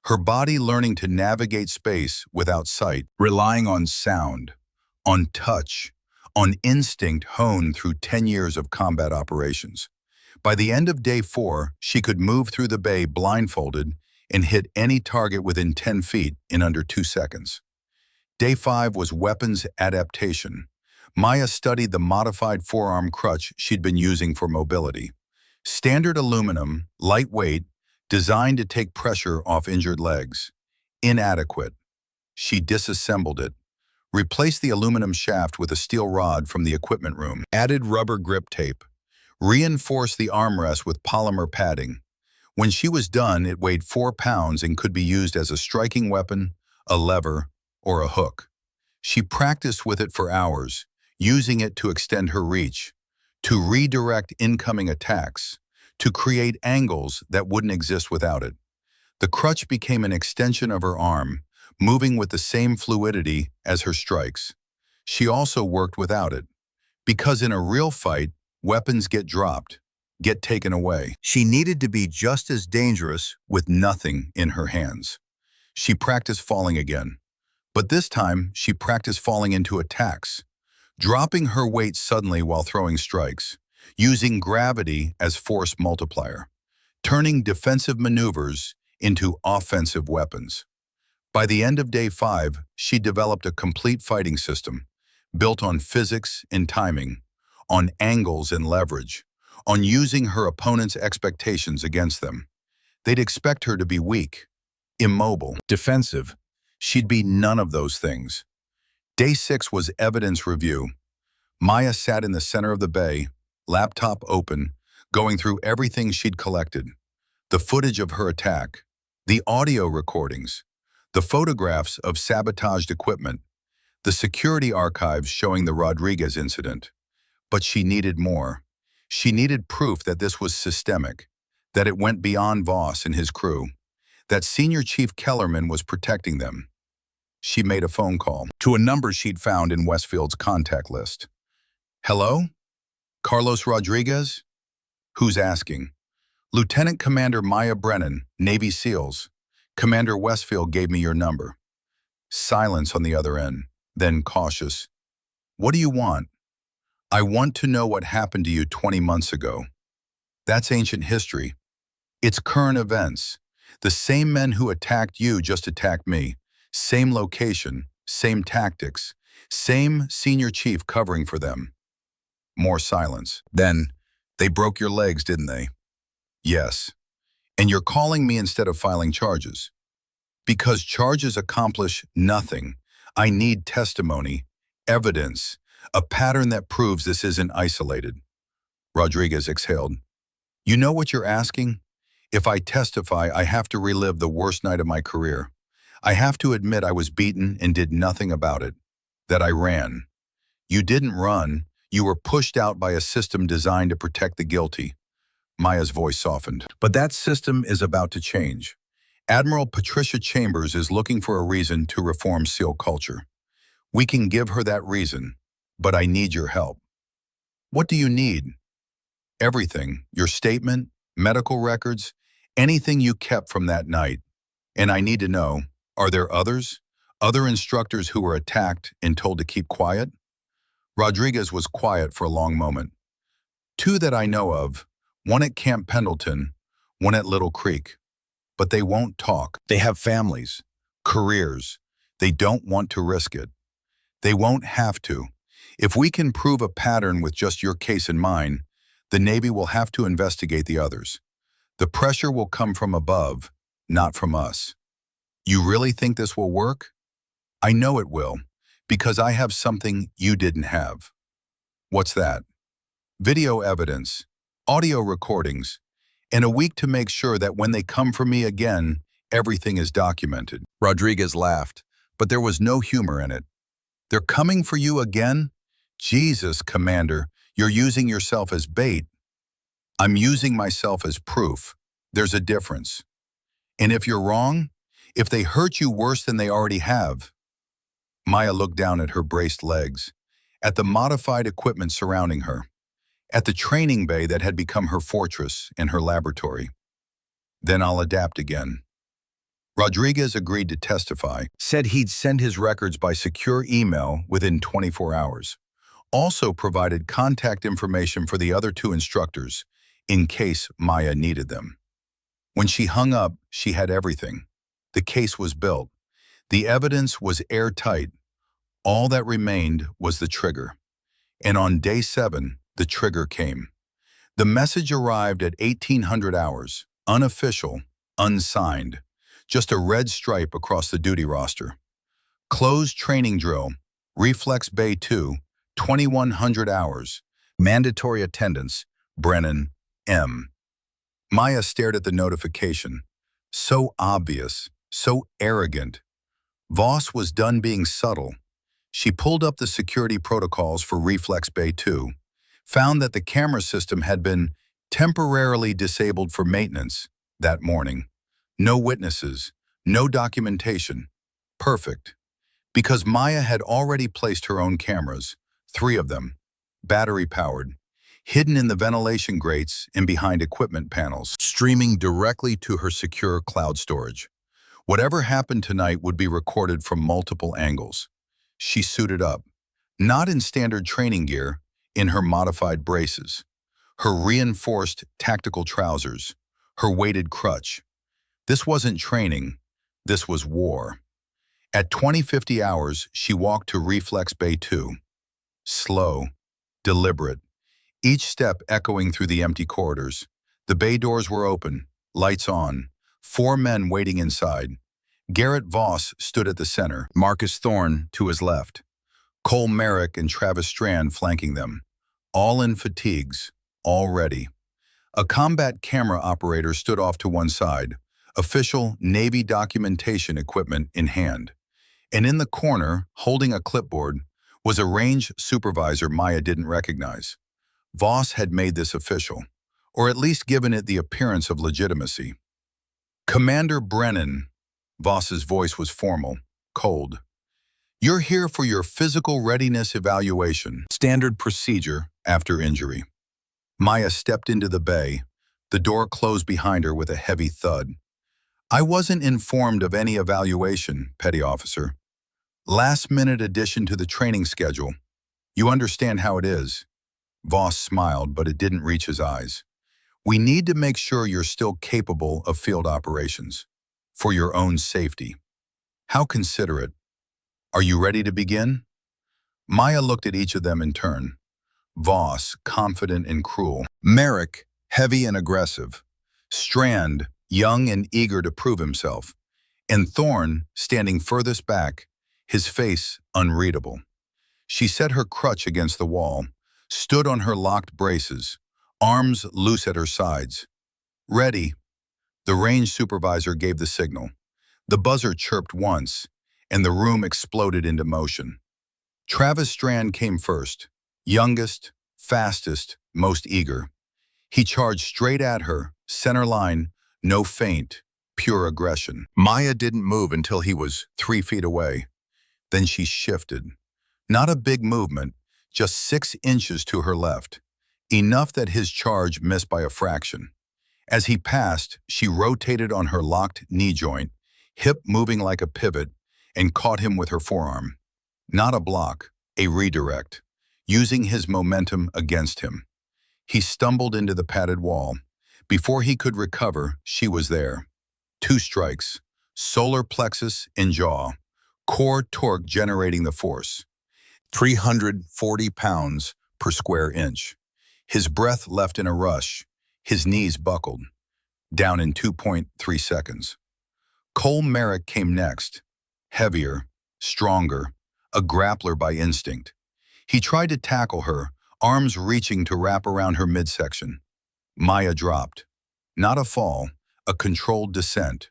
her body learning to navigate space without sight, relying on sound, on touch, on instinct honed through 10 years of combat operations. By the end of day 4, she could move through the bay blindfolded and hit any target within 10 feet in under 2 seconds. Day 5 was weapons adaptation. Maya studied the modified forearm crutch she'd been using for mobility. Standard aluminum, lightweight, designed to take pressure off injured legs. Inadequate. She disassembled it, replaced the aluminum shaft with a steel rod from the equipment room, added rubber grip tape, reinforced the armrest with polymer padding. When she was done, it weighed 4 pounds and could be used as a striking weapon, a lever, or a hook. She practiced with it for hours, using it to extend her reach, to redirect incoming attacks, to create angles that wouldn't exist without it. The crutch became an extension of her arm, moving with the same fluidity as her strikes. She also worked without it, because in a real fight, weapons get dropped, get taken away. She needed to be just as dangerous with nothing in her hands. She practiced falling again, but this time she practiced falling into attacks, dropping her weight suddenly while throwing strikes, using gravity as force multiplier, turning defensive maneuvers into offensive weapons. By the end of day 5, she developed a complete fighting system, built on physics and timing, on angles and leverage, on using her opponent's expectations against them. They'd expect her to be weak, immobile, defensive. She'd be none of those things. Day 6 was evidence review. Maya sat in the center of the bay, laptop open, going through everything she'd collected. The footage of her attack, the audio recordings, the photographs of sabotaged equipment, the security archives showing the Rodriguez incident. But she needed more. She needed proof that this was systemic, that it went beyond Voss and his crew, that Senior Chief Kellerman was protecting them. She made a phone call to a number she'd found in Westfield's contact list. Hello? Carlos Rodriguez? Who's asking? Lieutenant Commander Maya Brennan, Navy SEALs. Commander Westfield gave me your number. Silence on the other end, then cautious. What do you want? I want to know what happened to you 20 months ago. That's ancient history. It's current events. The same men who attacked you just attacked me. Same location, same tactics, same senior chief covering for them. More silence. Then, they broke your legs, didn't they? Yes. And you're calling me instead of filing charges. Because charges accomplish nothing. I need testimony, evidence, a pattern that proves this isn't isolated. Rodriguez exhaled. You know what you're asking? If I testify, I have to relive the worst night of my career. I have to admit I was beaten and did nothing about it. That I ran. You didn't run. You were pushed out by a system designed to protect the guilty. Maya's voice softened. But that system is about to change. Admiral Patricia Chambers is looking for a reason to reform SEAL culture. We can give her that reason, but I need your help. What do you need? Everything, your statement, medical records, anything you kept from that night. And I need to know, are there others? Other instructors who were attacked and told to keep quiet? Rodriguez was quiet for a long moment. Two that I know of, one at Camp Pendleton, one at Little Creek. But they won't talk. They have families, careers. They don't want to risk it. They won't have to. If we can prove a pattern with just your case in mind, the Navy will have to investigate the others. The pressure will come from above, not from us. You really think this will work? I know it will, because I have something you didn't have. What's that? Video evidence, audio recordings, and a week to make sure that when they come for me again, everything is documented. Rodriguez laughed, but there was no humor in it. They're coming for you again? Jesus, Commander, you're using yourself as bait. I'm using myself as proof. There's a difference. And if you're wrong, if they hurt you worse than they already have. Maya looked down at her braced legs, at the modified equipment surrounding her, at the training bay that had become her fortress and her laboratory. Then I'll adapt again. Rodriguez agreed to testify, said he'd send his records by secure email within 24 hours. Also provided contact information for the other two instructors, in case Maya needed them. When she hung up, she had everything. The case was built. The evidence was airtight. All that remained was the trigger. And on day 7, the trigger came. The message arrived at 1800 hours, unofficial, unsigned, just a red stripe across the duty roster. Closed training drill, Reflex Bay 2, 2100 hours, mandatory attendance, Brennan, M. Maya stared at the notification. So obvious, so arrogant. Voss was done being subtle. She pulled up the security protocols for Reflex Bay 2, found that the camera system had been temporarily disabled for maintenance that morning. No witnesses, no documentation. Perfect. Because Maya had already placed her own cameras, 3 of them, battery-powered, hidden in the ventilation grates and behind equipment panels, streaming directly to her secure cloud storage. Whatever happened tonight would be recorded from multiple angles. She suited up, not in standard training gear, in her modified braces, her reinforced tactical trousers, her weighted crutch. This wasn't training, this was war. At 2050 hours, she walked to Reflex Bay 2. Slow, deliberate, each step echoing through the empty corridors. The bay doors were open, lights on, 4 men waiting inside. Garrett Voss stood at the center, Marcus Thorne to his left, Cole Merrick and Travis Strand flanking them, all in fatigues, all ready. A combat camera operator stood off to one side, official Navy documentation equipment in hand. And in the corner, holding a clipboard, was a range supervisor Maya didn't recognize. Voss had made this official, or at least given it the appearance of legitimacy. Commander Brennan, Voss's voice was formal, cold. You're here for your physical readiness evaluation, standard procedure after injury. Maya stepped into the bay. The door closed behind her with a heavy thud. I wasn't informed of any evaluation, Petty Officer. Last-minute addition to the training schedule. You understand how it is. Voss smiled, but it didn't reach his eyes. We need to make sure you're still capable of field operations. For your own safety. How considerate. Are you ready to begin? Maya looked at each of them in turn. Voss, confident and cruel. Merrick, heavy and aggressive. Strand, young and eager to prove himself. And Thorne, standing furthest back, his face unreadable. She set her crutch against the wall, stood on her locked braces, arms loose at her sides. Ready. The range supervisor gave the signal. The buzzer chirped once, and the room exploded into motion. Travis Strand came first, youngest, fastest, most eager. He charged straight at her, center line, no feint, pure aggression. Maya didn't move until he was 3 feet away. Then she shifted. Not a big movement, just 6 inches to her left, enough that his charge missed by a fraction. As he passed, she rotated on her locked knee joint, hip moving like a pivot, and caught him with her forearm. Not a block, a redirect, using his momentum against him. He stumbled into the padded wall. Before he could recover, she was there. 2 strikes, solar plexus and jaw, core torque generating the force. 340 pounds per square inch. His breath left in a rush, his knees buckled. Down in 2.3 seconds. Cole Merrick came next, heavier, stronger, a grappler by instinct. He tried to tackle her, arms reaching to wrap around her midsection. Maya dropped. Not a fall, a controlled descent.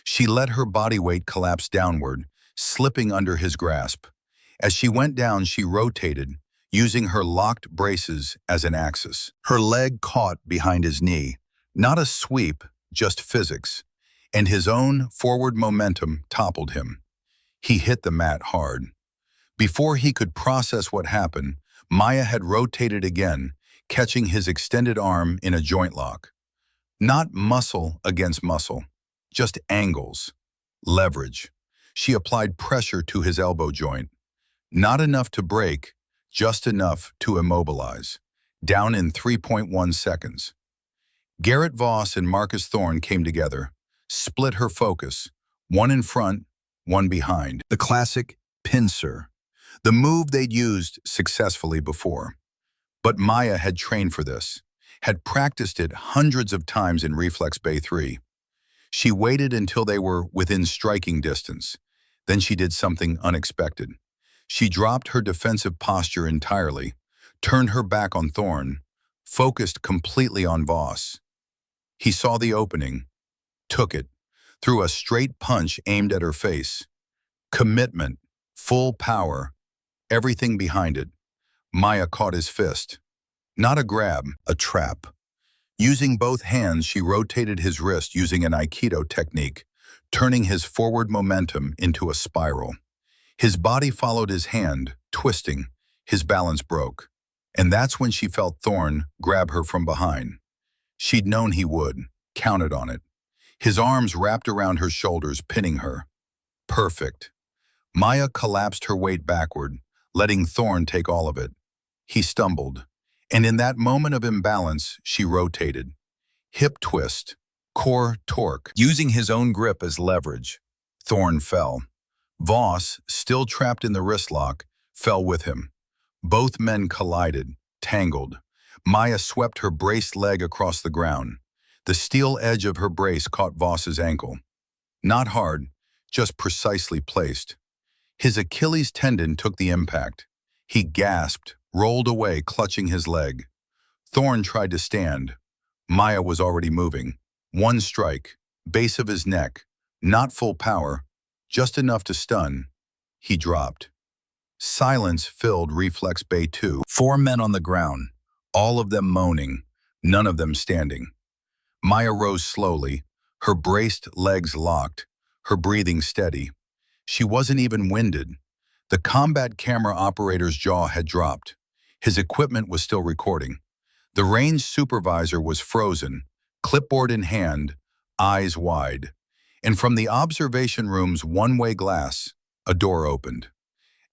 She let her body weight collapse downward, slipping under his grasp. As she went down, she rotated, using her locked braces as an axis. Her leg caught behind his knee. Not a sweep, just physics. And his own forward momentum toppled him. He hit the mat hard. Before he could process what happened, Maya had rotated again, catching his extended arm in a joint lock. Not muscle against muscle, just angles, leverage. She applied pressure to his elbow joint. Not enough to break, just enough to immobilize. Down in 3.1 seconds. Garrett Voss and Marcus Thorne came together, split her focus, one in front, one behind. The classic pincer, the move they'd used successfully before. But Maya had trained for this, had practiced it hundreds of times in Reflex Bay 3. She waited until they were within striking distance. Then she did something unexpected. She dropped her defensive posture entirely, turned her back on Thorne, focused completely on Voss. He saw the opening, took it, threw a straight punch aimed at her face. Commitment, full power, everything behind it. Maya caught his fist. Not a grab, a trap. Using both hands, she rotated his wrist using an Aikido technique, turning his forward momentum into a spiral. His body followed his hand, twisting. His balance broke. And that's when she felt Thorne grab her from behind. She'd known he would, counted on it. His arms wrapped around her shoulders, pinning her. Perfect. Maya collapsed her weight backward, letting Thorne take all of it. He stumbled, and in that moment of imbalance, she rotated. Hip twist, core torque. Using his own grip as leverage, Thorne fell. Voss, still trapped in the wrist lock, fell with him. Both men collided, tangled. Maya swept her braced leg across the ground. The steel edge of her brace caught Voss's ankle. Not hard, just precisely placed. His Achilles tendon took the impact. He gasped, rolled away, clutching his leg. Thorne tried to stand. Maya was already moving. One strike, base of his neck, not full power, just enough to stun. He dropped. Silence filled Reflex Bay 2. 4 men on the ground, all of them moaning, none of them standing. Maya rose slowly, her braced legs locked, her breathing steady. She wasn't even winded. The combat camera operator's jaw had dropped. His equipment was still recording. The range supervisor was frozen, clipboard in hand, eyes wide. And from the observation room's one-way glass, a door opened.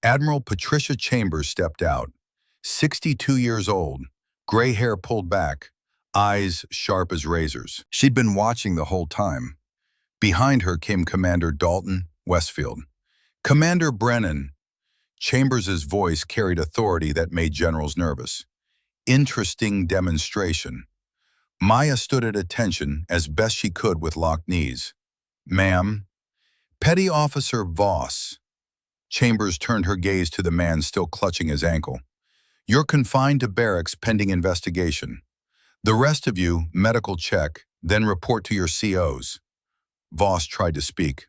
Admiral Patricia Chambers stepped out, 62 years old, gray hair pulled back, eyes sharp as razors. She'd been watching the whole time. Behind her came Commander Dalton Westfield. "Commander Brennan." Chambers's voice carried authority that made generals nervous. "Interesting demonstration." Maya stood at attention as best she could with locked knees. "Ma'am." "Petty Officer Voss." Chambers turned her gaze to the man still clutching his ankle. "You're confined to barracks pending investigation. The rest of you, medical check, then report to your COs." Voss tried to speak.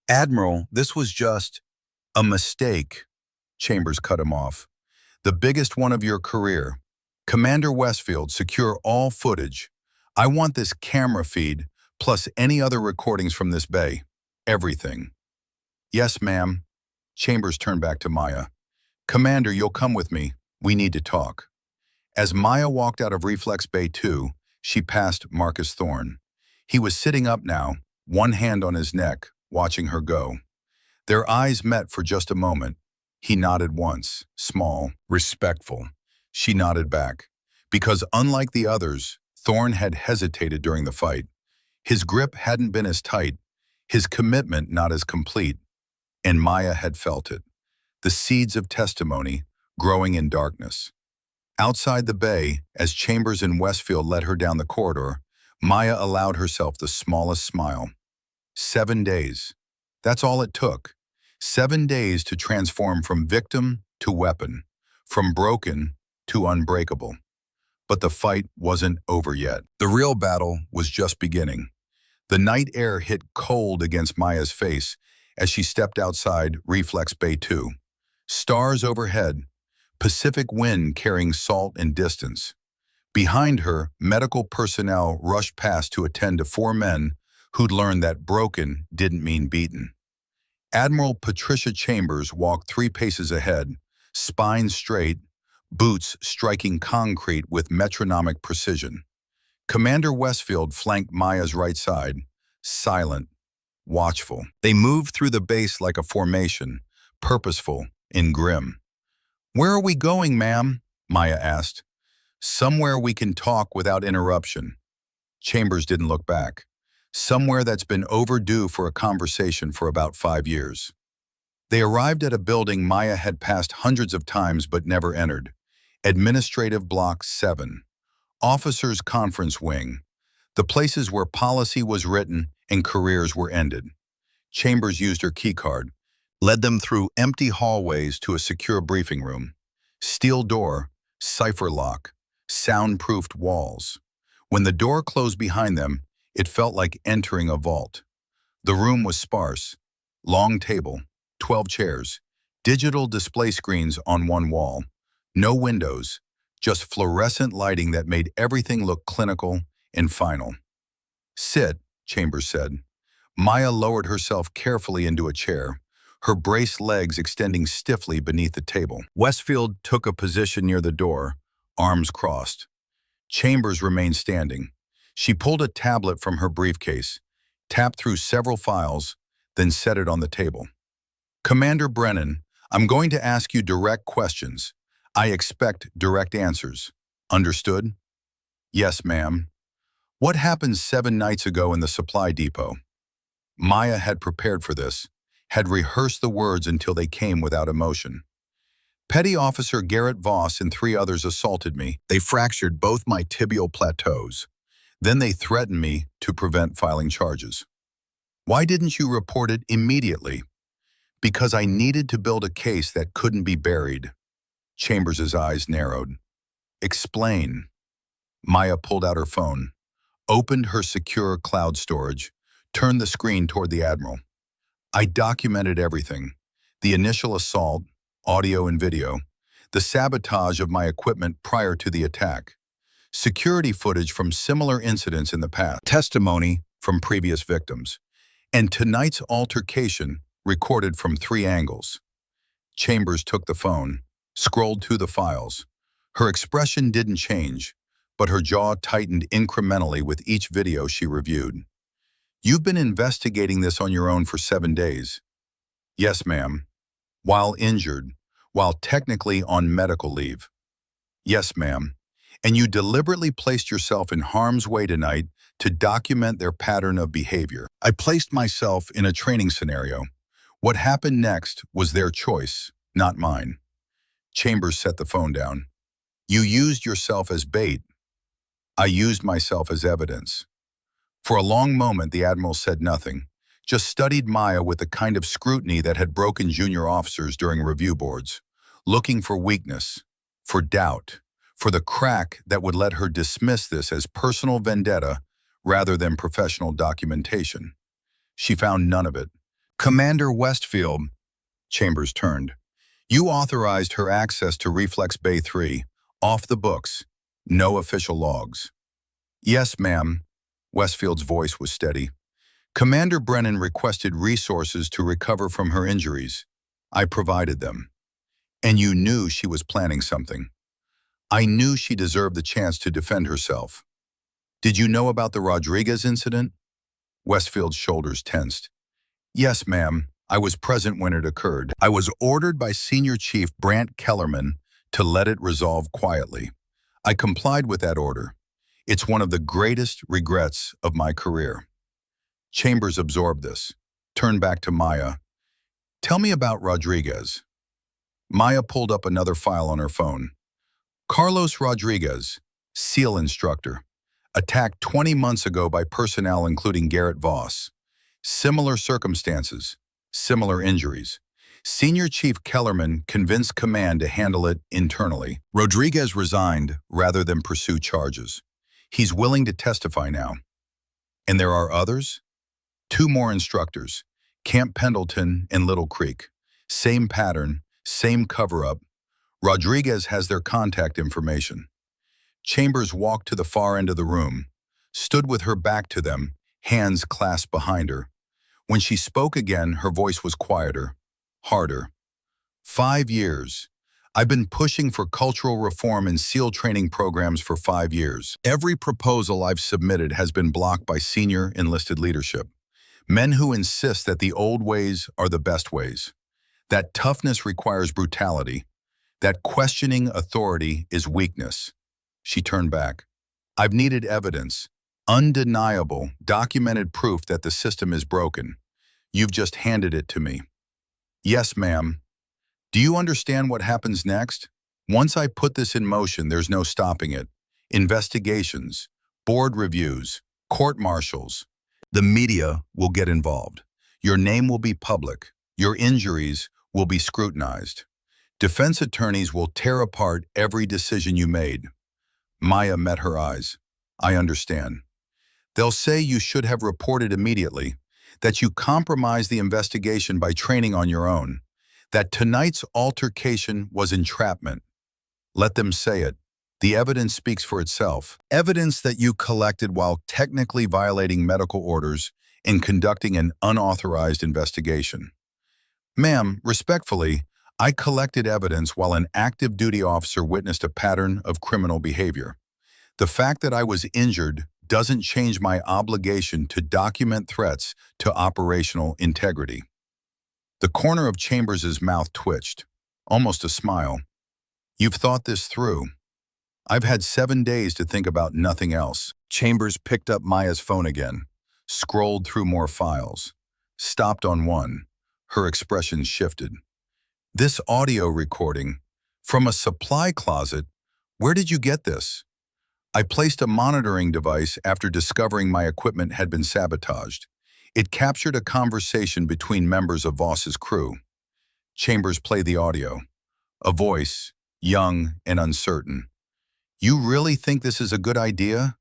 "Admiral, this was just a mistake." Chambers cut him off. "The biggest one of your career. Commander Westfield, secure all footage. I want this camera feed, plus any other recordings from this bay. Everything." "Yes, ma'am." Chambers turned back to Maya. "Commander, you'll come with me. We need to talk." As Maya walked out of Reflex Bay 2, she passed Marcus Thorne. He was sitting up now, one hand on his neck, watching her go. Their eyes met for just a moment. He nodded once, small, respectful. She nodded back. Because unlike the others, Thorne had hesitated during the fight. His grip hadn't been as tight, his commitment not as complete, and Maya had felt it. The seeds of testimony growing in darkness. Outside the bay, as Chambers and Westfield led her down the corridor, Maya allowed herself the smallest smile. 7 days. That's all it took. 7 days to transform from victim to weapon, from broken to unbreakable. But the fight wasn't over yet. The real battle was just beginning. The night air hit cold against Maya's face as she stepped outside Reflex Bay 2. Stars overhead, Pacific wind carrying salt and distance. Behind her, medical personnel rushed past to attend to 4 men who'd learned that broken didn't mean beaten. Admiral Patricia Chambers walked 3 paces ahead, spine straight, boots striking concrete with metronomic precision. Commander Westfield flanked Maya's right side, silent, watchful. They moved through the base like a formation, purposeful and grim. "Where are we going, ma'am?" Maya asked. "Somewhere we can talk without interruption." Chambers didn't look back. "Somewhere that's been overdue for a conversation for about 5 years." They arrived at a building Maya had passed hundreds of times but never entered. Administrative Block 7. Officers' Conference Wing. The places where policy was written and careers were ended. Chambers used her keycard, led them through empty hallways to a secure briefing room. Steel door, cipher lock, soundproofed walls. When the door closed behind them, it felt like entering a vault. The room was sparse. Long table, 12 chairs, digital display screens on one wall. No windows, just fluorescent lighting that made everything look clinical and final. "Sit," Chambers said. Maya lowered herself carefully into a chair, her braced legs extending stiffly beneath the table. Westfield took a position near the door, arms crossed. Chambers remained standing. She pulled a tablet from her briefcase, tapped through several files, then set it on the table. "Commander Brennan, I'm going to ask you direct questions. I expect direct answers. Understood?" "Yes, ma'am." "What happened 7 nights ago in the supply depot?" Maya had prepared for this, had rehearsed the words until they came without emotion. "Petty Officer Garrett Voss and 3 others assaulted me. They fractured both my tibial plateaus. Then they threatened me to prevent filing charges." "Why didn't you report it immediately?" "Because I needed to build a case that couldn't be buried." Chambers' eyes narrowed. "Explain." Maya pulled out her phone, opened her secure cloud storage, turned the screen toward the Admiral. "I documented everything. The initial assault, audio and video, the sabotage of my equipment prior to the attack, security footage from similar incidents in the past, testimony from previous victims, and tonight's altercation recorded from 3 angles." Chambers took the phone, scrolled through the files. Her expression didn't change, but her jaw tightened incrementally with each video she reviewed. "You've been investigating this on your own for 7 days." "Yes, ma'am." "While injured, while technically on medical leave." "Yes, ma'am." And you deliberately placed yourself in harm's way tonight to document their pattern of behavior. I placed myself in a training scenario. What happened next was their choice, not mine. Chambers set the phone down. You used yourself as bait. I used myself as evidence. For a long moment, the Admiral said nothing, just studied Maya with the kind of scrutiny that had broken junior officers during review boards, looking for weakness, for doubt, for the crack that would let her dismiss this as personal vendetta rather than professional documentation. She found none of it. Commander Westfield, Chambers turned. You authorized her access to Reflex Bay 3, off the books, no official logs. Yes, ma'am. Westfield's voice was steady. Commander Brennan requested resources to recover from her injuries. I provided them. And you knew she was planning something. I knew she deserved the chance to defend herself. Did you know about the Rodriguez incident? Westfield's shoulders tensed. Yes, ma'am. I was present when it occurred. I was ordered by Senior Chief Brant Kellerman to let it resolve quietly. I complied with that order. It's one of the greatest regrets of my career. Chambers absorbed this, turned back to Maya. Tell me about Rodriguez. Maya pulled up another file on her phone. Carlos Rodriguez, SEAL instructor, attacked 20 months ago by personnel including Garrett Voss. Similar circumstances, similar injuries. Senior Chief Kellerman convinced command to handle it internally. Rodriguez resigned rather than pursue charges. He's willing to testify now. And there are others? 2 more instructors, Camp Pendleton and Little Creek. Same pattern, same cover-up. Rodriguez has their contact information. Chambers walked to the far end of the room, stood with her back to them, hands clasped behind her. When she spoke again, her voice was quieter, harder. 5 years. I've been pushing for cultural reform in SEAL training programs for 5 years. Every proposal I've submitted has been blocked by senior enlisted leadership. Men who insist that the old ways are the best ways. That toughness requires brutality. That questioning authority is weakness. She turned back. I've needed evidence, undeniable, documented proof that the system is broken. You've just handed it to me. Yes, ma'am. Do you understand what happens next? Once I put this in motion, there's no stopping it. Investigations, board reviews, court-martials. The media will get involved. Your name will be public. Your injuries will be scrutinized. Defense attorneys will tear apart every decision you made. Maya met her eyes. I understand. They'll say you should have reported immediately, that you compromised the investigation by training on your own, that tonight's altercation was entrapment. Let them say it. The evidence speaks for itself. Evidence that you collected while technically violating medical orders and conducting an unauthorized investigation. Ma'am, respectfully, I collected evidence while an active duty officer witnessed a pattern of criminal behavior. The fact that I was injured doesn't change my obligation to document threats to operational integrity. The corner of Chambers' mouth twitched, almost a smile. You've thought this through. I've had 7 days to think about nothing else. Chambers picked up Maya's phone again, scrolled through more files, stopped on one. Her expression shifted. This audio recording, from a supply closet, where did you get this? I placed a monitoring device after discovering my equipment had been sabotaged. It captured a conversation between members of Voss's crew. Chambers played the audio. A voice, young and uncertain. You really think this is a good idea?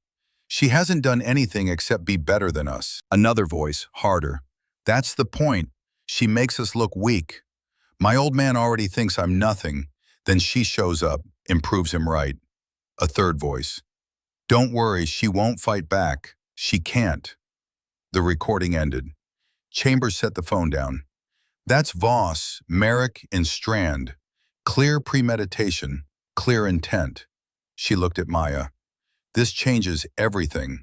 She hasn't done anything except be better than us. Another voice, harder. That's the point. She makes us look weak. My old man already thinks I'm nothing. Then she shows up, and proves him right. A third voice. Don't worry, she won't fight back. She can't. The recording ended. Chambers set the phone down. That's Voss, Merrick, and Strand. Clear premeditation, clear intent. She looked at Maya. This changes everything.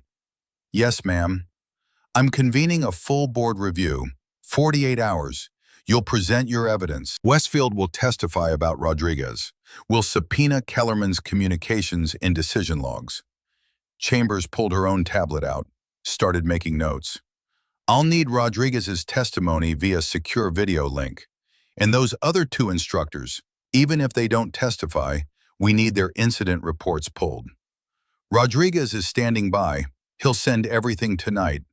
Yes, ma'am. I'm convening a full board review. 48 hours. You'll present your evidence. Westfield will testify about Rodriguez. We'll subpoena Kellerman's communications and decision logs. Chambers pulled her own tablet out, started making notes. I'll need Rodriguez's testimony via secure video link. And those other two instructors, even if they don't testify, we need their incident reports pulled. Rodriguez is standing by. He'll send everything tonight.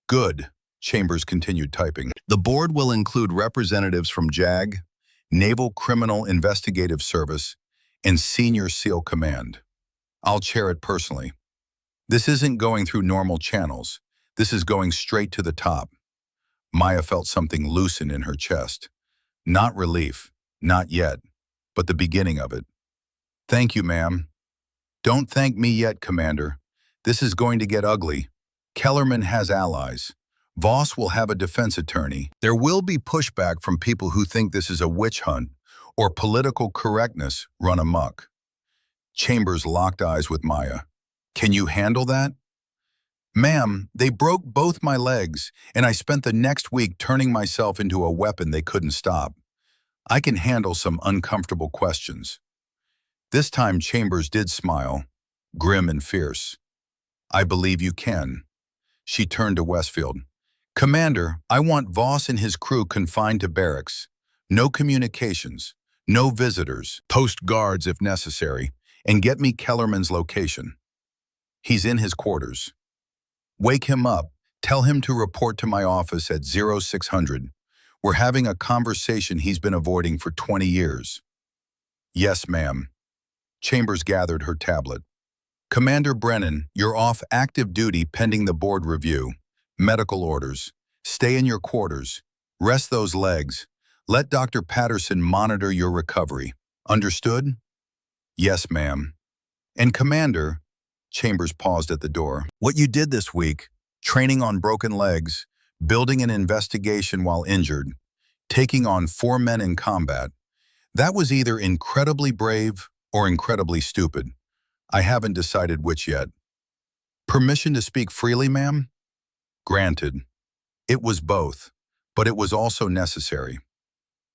Good, Chambers continued typing. The board will include representatives from JAG, Naval Criminal Investigative Service, and Senior SEAL Command. I'll chair it personally. This isn't going through normal channels. This is going straight to the top. Maya felt something loosen in her chest. Not relief, not yet, but the beginning of it. Thank you, ma'am. Don't thank me yet, Commander. This is going to get ugly. Kellerman has allies. Voss will have a defense attorney. There will be pushback from people who think this is a witch hunt or political correctness run amok. Chambers locked eyes with Maya. Can you handle that? Ma'am, they broke both my legs, and I spent the next week turning myself into a weapon they couldn't stop. I can handle some uncomfortable questions. This time Chambers did smile, grim and fierce. I believe you can. She turned to Westfield. Commander, I want Voss and his crew confined to barracks. No communications, no visitors, post guards if necessary, and get me Kellerman's location. He's in his quarters. Wake him up. Tell him to report to my office at 0600. We're having a conversation he's been avoiding for 20 years. Yes, ma'am. Chambers gathered her tablet. Commander Brennan, you're off active duty pending the board review. Medical orders. Stay in your quarters. Rest those legs. Let Dr. Patterson monitor your recovery. Understood? Yes, ma'am. And Commander, Chambers paused at the door. What you did this week, training on broken legs, building an investigation while injured, taking on 4 men in combat, that was either incredibly brave or incredibly stupid. I haven't decided which yet. Permission to speak freely, ma'am? Granted. It was both, but it was also necessary.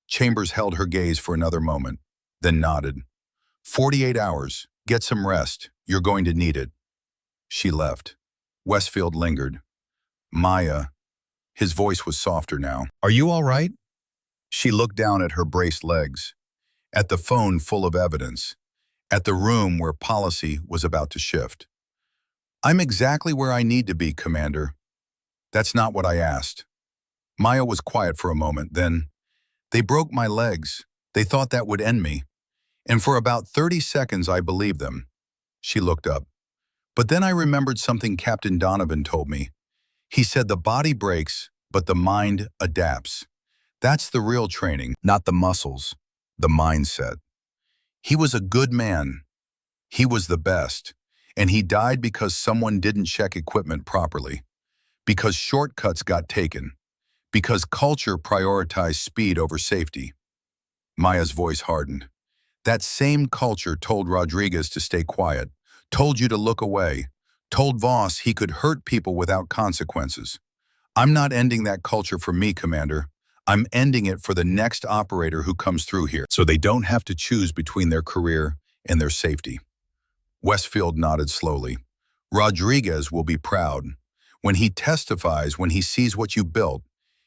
Chambers held her gaze for another moment, then nodded. 48 hours. Get some rest. You're going to need it. She left. Westfield lingered. Maya. His voice was softer now. Are you all right? She looked down at her braced legs, at the phone full of evidence, at the room where policy was about to shift. I'm exactly where I need to be, Commander. That's not what I asked. Maya was quiet for a moment, then, they broke my legs. They thought that would end me. And for about 30 seconds, I believed them. She looked up. But then I remembered something Captain Donovan told me. He said the body breaks, but the mind adapts. That's the real training, not the muscles, the mindset. He was a good man. He was the best. And he died because someone didn't check equipment properly. Because shortcuts got taken. Because culture prioritized speed over safety. Maya's voice hardened. That same culture told Rodriguez to stay quiet, told you to look away, told Voss he could hurt people without consequences. I'm not ending that culture for me, Commander. I'm ending it for the next operator who comes through here, so they don't have to choose between their career and their safety. Westfield nodded slowly. Rodriguez will be proud. When he testifies, when he sees what you built,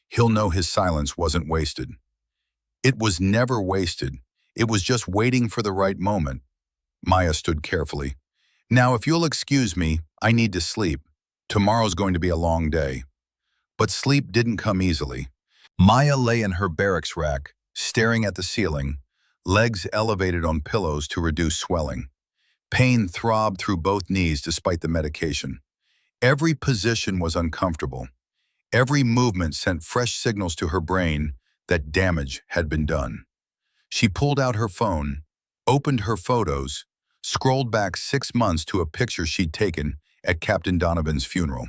he'll know his silence wasn't wasted. It was never wasted. It was just waiting for the right moment. Maya stood carefully. Now, if you'll excuse me, I need to sleep. Tomorrow's going to be a long day. But sleep didn't come easily. Maya lay in her barracks rack, staring at the ceiling, legs elevated on pillows to reduce swelling. Pain throbbed through both knees despite the medication. Every position was uncomfortable. Every movement sent fresh signals to her brain that damage had been done. She pulled out her phone, opened her photos, scrolled back 6 months to a picture she'd taken at Captain Donovan's funeral.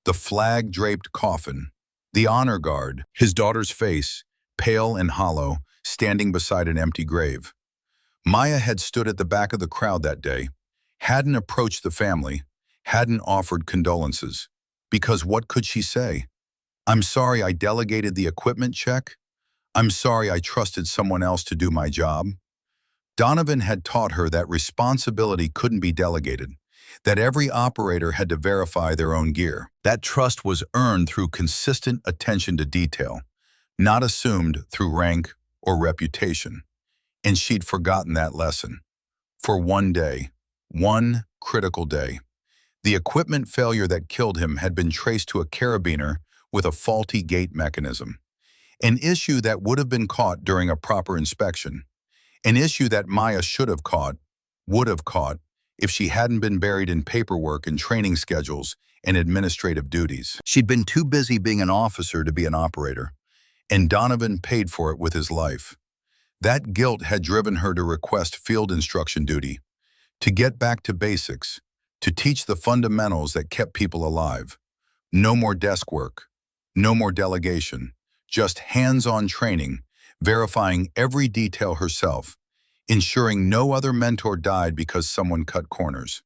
The flag-draped coffin, the honor guard, his daughter's face, pale and hollow, standing beside an empty grave. Maya had stood at the back of the crowd that day, hadn't approached the family, hadn't offered condolences. Because what could she say? I'm sorry I delegated the equipment check. I'm sorry I trusted someone else to do my job. Donovan had taught her that responsibility couldn't be delegated, that every operator had to verify their own gear. That trust was earned through consistent attention to detail, not assumed through rank or reputation. And she'd forgotten that lesson. For one day, one critical day. The equipment failure that killed him had been traced to a carabiner with a faulty gate mechanism. An issue that would have been caught during a proper inspection. An issue that Maya should have caught, would have caught, if she hadn't been buried in paperwork and training schedules and administrative duties. She'd been too busy being an officer to be an operator, and Donovan paid for it with his life. That guilt had driven her to request field instruction duty, to get back to basics, to teach the fundamentals that kept people alive. No more desk work, no more delegation, just hands-on training, verifying every detail herself, ensuring no other mentor died because someone cut corners.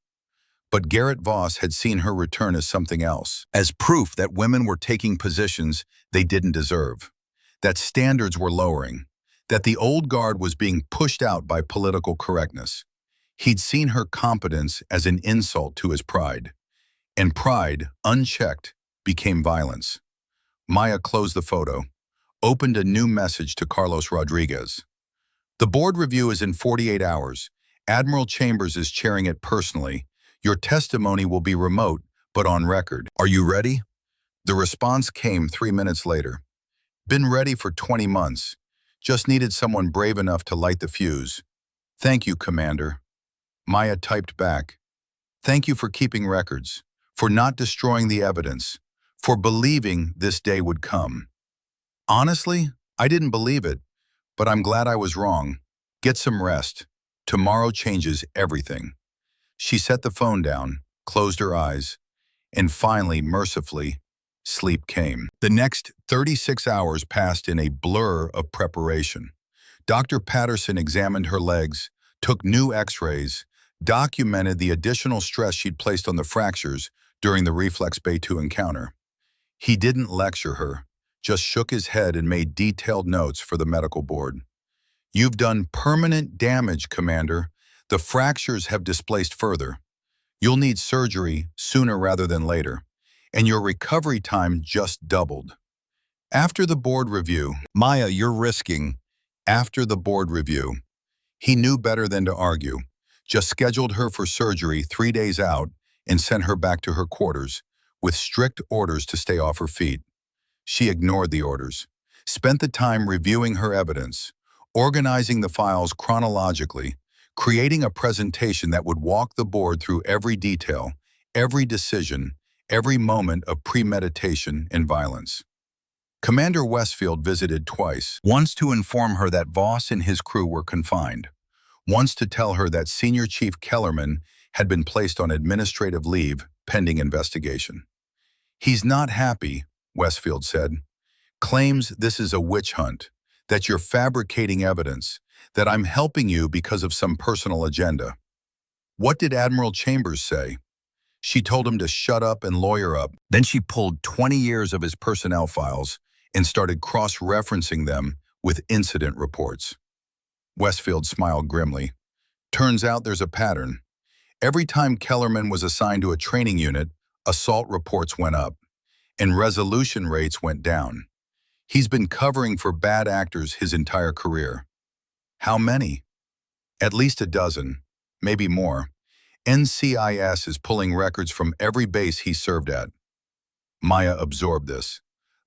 But Garrett Voss had seen her return as something else, as proof that women were taking positions they didn't deserve, that standards were lowering, that the old guard was being pushed out by political correctness. He'd seen her competence as an insult to his pride, and pride, unchecked, became violence. Maya closed the photo, opened a new message to Carlos Rodriguez. The board review is in 48 hours. Admiral Chambers is chairing it personally. Your testimony will be remote, but on record. Are you ready? The response came 3 minutes later. Been ready for 20 months. Just needed someone brave enough to light the fuse. Thank you, Commander. Maya typed back. Thank you for keeping records, for not destroying the evidence, for believing this day would come. Honestly, I didn't believe it, but I'm glad I was wrong. Get some rest. Tomorrow changes everything. She set the phone down, closed her eyes, and finally, mercifully, sleep came. The next 36 hours passed in a blur of preparation. Dr. Patterson examined her legs, took new x-rays, documented the additional stress she'd placed on the fractures during the reflex Btch encounter. He didn't lecture her, just shook his head and made detailed notes for the medical board. You've done permanent damage, Commander. The fractures have displaced further. You'll need surgery sooner rather than later, and your recovery time just doubled. After the board review, Maya, you're risking. After the board review. He knew better than to argue, just scheduled her for surgery 3 days out and sent her back to her quarters with strict orders to stay off her feet. She ignored the orders, spent the time reviewing her evidence, organizing the files chronologically, creating a presentation that would walk the board through every detail, every decision, every moment of premeditation and violence. Commander Westfield visited twice, once to inform her that Voss and his crew were confined, once to tell her that Senior Chief Kellerman had been placed on administrative leave pending investigation. He's not happy, Westfield said. Claims this is a witch hunt, that you're fabricating evidence, that I'm helping you because of some personal agenda. What did Admiral Chambers say? She told him to shut up and lawyer up. Then she pulled 20 years of his personnel files and started cross-referencing them with incident reports. Westfield smiled grimly. Turns out there's a pattern. Every time Kellerman was assigned to a training unit, assault reports went up, and resolution rates went down. He's been covering for bad actors his entire career. How many? At least a dozen, maybe more. NCIS is pulling records from every base he served at. Maya absorbed this.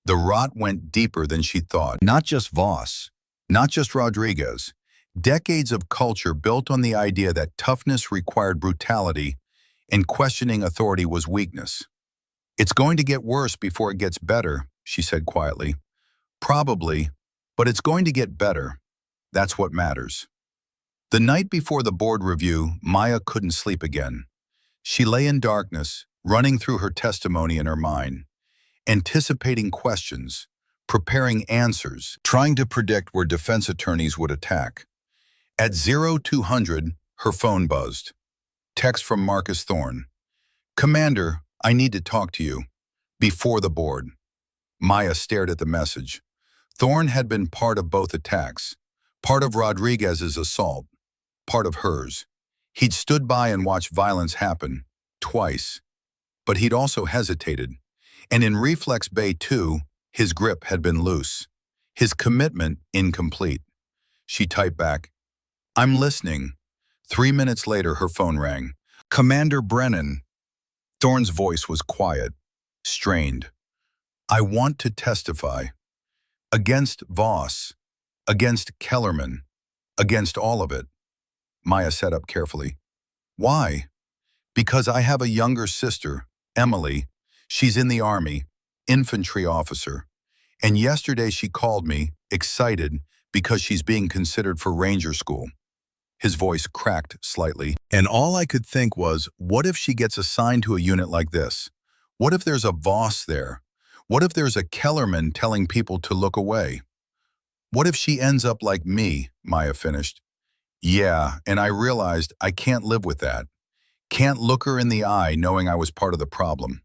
The rot went deeper than she thought. Not just Voss, not just Rodriguez. Decades of culture built on the idea that toughness required brutality and questioning authority was weakness. It's going to get worse before it gets better, she said quietly. Probably, but it's going to get better. That's what matters. The night before the board review, Maya couldn't sleep again. She lay in darkness, running through her testimony in her mind, anticipating questions, preparing answers, trying to predict where defense attorneys would attack. At 0200, her phone buzzed. Text from Marcus Thorne. Commander, I need to talk to you. Before the board. Maya stared at the message. Thorne had been part of both attacks, part of Rodriguez's assault, part of hers. He'd stood by and watched violence happen, twice, but he'd also hesitated. And in Reflex Bay 2, his grip had been loose, his commitment incomplete. She typed back, "I'm listening." 3 minutes later, her phone rang. "Commander Brennan." Thorne's voice was quiet, strained. "I want to testify. Against Voss, against Kellerman, against all of it." Maya sat up carefully. "Why?" "Because I have a younger sister, Emily. She's in the Army, infantry officer. And yesterday she called me, excited, because she's being considered for Ranger School." His voice cracked slightly. "And all I could think was, what if she gets assigned to a unit like this? What if there's a Voss there? What if there's a Kellerman telling people to look away? What if she ends up like me?" Maya finished. "Yeah, and I realized I can't live with that. Can't look her in the eye knowing I was part of the problem."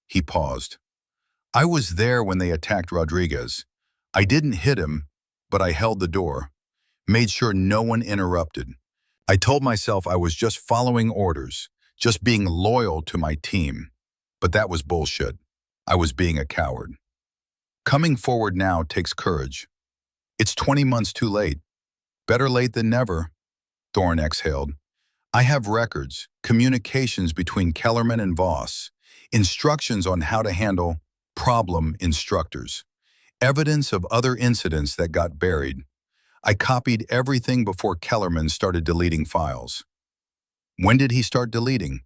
He paused. "I was there when they attacked Rodriguez. I didn't hit him, but I held the door, made sure no one interrupted. I told myself I was just following orders, just being loyal to my team. But that was bullshit. I was being a coward. Coming forward now takes courage. It's 20 months too late. Better late than never." Thorne exhaled. "I have records, communications between Kellerman and Voss, instructions on how to handle problem instructors, evidence of other incidents that got buried. I copied everything before Kellerman started deleting files." "When did he start deleting?"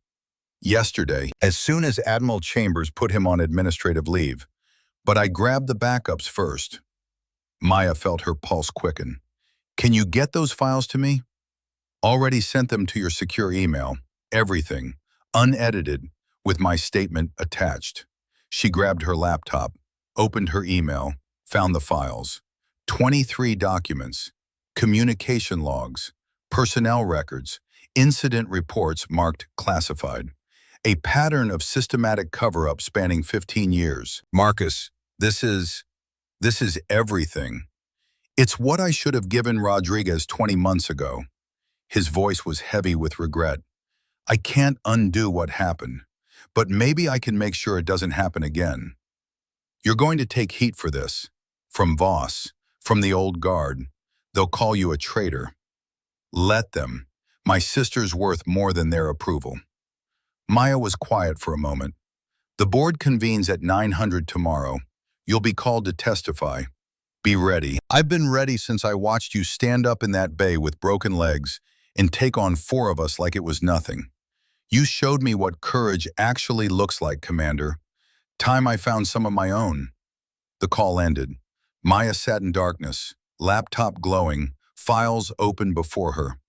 "Yesterday, as soon as Admiral Chambers put him on administrative leave. But I grabbed the backups first." Maya felt her pulse quicken. "Can you get those files to me?" "Already sent them to your secure email. Everything, unedited, with my statement attached." She grabbed her laptop, opened her email, found the files. 23 documents, communication logs, personnel records, incident reports marked classified. A pattern of systematic cover-up spanning 15 years. "Marcus, this is everything. It's what I should have given Rodriguez 20 months ago." His voice was heavy with regret. "I can't undo what happened, but maybe I can make sure it doesn't happen again. You're going to take heat for this. From Voss, from the old guard. They'll call you a traitor. Let them. My sister's worth more than their approval." Maya was quiet for a moment. "The board convenes at 900 tomorrow. You'll be called to testify. Be ready. I've been ready since I watched you stand up in that bay with broken legs and take on 4 of us like it was nothing. You showed me what courage actually looks like, Commander. Time I found some of my own." The call ended. Maya sat in darkness, laptop glowing, files open before her.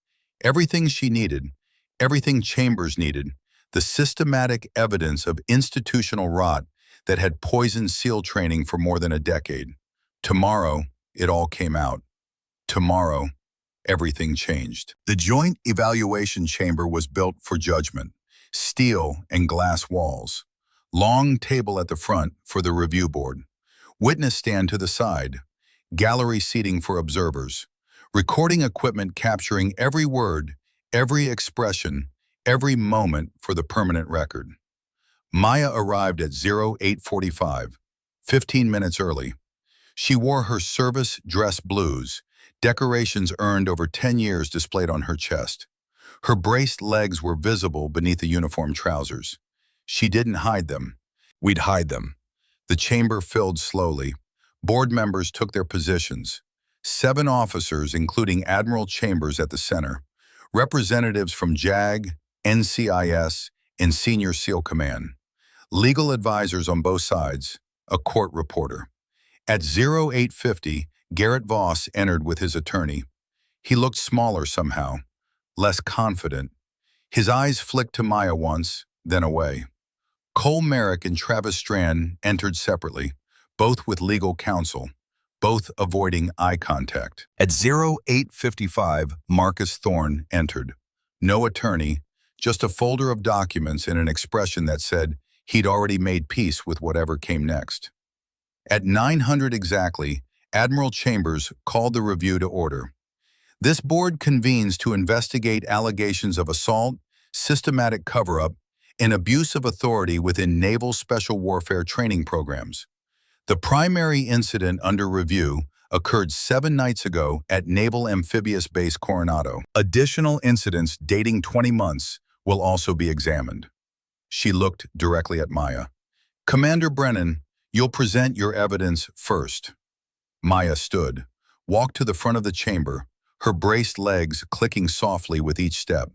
Everything she needed, everything Chambers needed, the systematic evidence of institutional rot that had poisoned SEAL training for more than a decade. Tomorrow, it all came out. Tomorrow, everything changed. The Joint Evaluation Chamber was built for judgment. Steel and glass walls. Long table at the front for the review board. Witness stand to the side. Gallery seating for observers. Recording equipment capturing every word, every expression, every moment for the permanent record. Maya arrived at 0845, 15 minutes early. She wore her service dress blues, decorations earned over 10 years displayed on her chest. Her braced legs were visible beneath the uniform trousers. She didn't hide them. We'd hide them. The chamber filled slowly. Board members took their positions. 7 officers, including Admiral Chambers at the center, representatives from JAG, NCIS, and Senior SEAL Command, legal advisors on both sides, a court reporter. At 0850, Garrett Voss entered with his attorney. He looked smaller somehow, less confident. His eyes flicked to Maya once, then away. Cole Merrick and Travis Strand entered separately, both with legal counsel, both avoiding eye contact. At 0855, Marcus Thorne entered. No attorney, just a folder of documents and an expression that said he'd already made peace with whatever came next. At 900 exactly, Admiral Chambers called the review to order. This board convenes to investigate allegations of assault, systematic cover-up, and abuse of authority within naval special warfare training programs. The primary incident under review occurred 7 nights ago at Naval Amphibious Base Coronado. Additional incidents dating 20 months will also be examined. She looked directly at Maya. Commander Brennan, you'll present your evidence first. Maya stood, walked to the front of the chamber, her braced legs clicking softly with each step,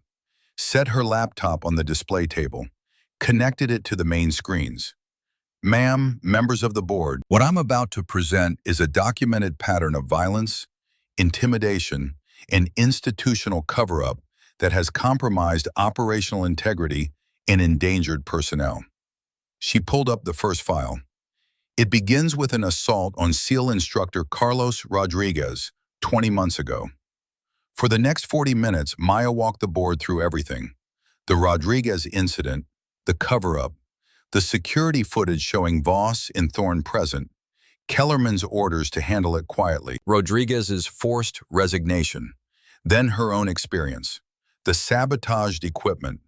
set her laptop on the display table, connected it to the main screens. Ma'am, members of the board, what I'm about to present is a documented pattern of violence, intimidation, and institutional cover-up that has compromised operational integrity and endangered personnel. She pulled up the first file. It begins with an assault on SEAL instructor Carlos Rodriguez 20 months ago. For the next 40 minutes, Maya walked the board through everything. The Rodriguez incident, the cover-up, the security footage showing Voss and Thorne present, Kellerman's orders to handle it quietly, Rodriguez's forced resignation, then her own experience, the sabotaged equipment,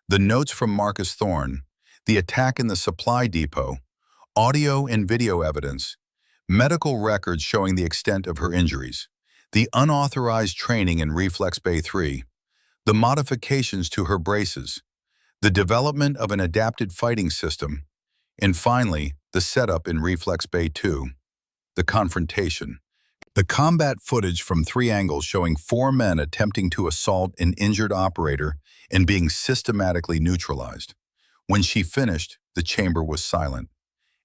the notes from Marcus Thorne, the attack in the supply depot, audio and video evidence, medical records showing the extent of her injuries, the unauthorized training in Reflex Bay 3, the modifications to her braces, the development of an adapted fighting system, and finally, the setup in Reflex Bay 2, the confrontation. The combat footage from 3 angles showing 4 men attempting to assault an injured operator and being systematically neutralized. When she finished, the chamber was silent.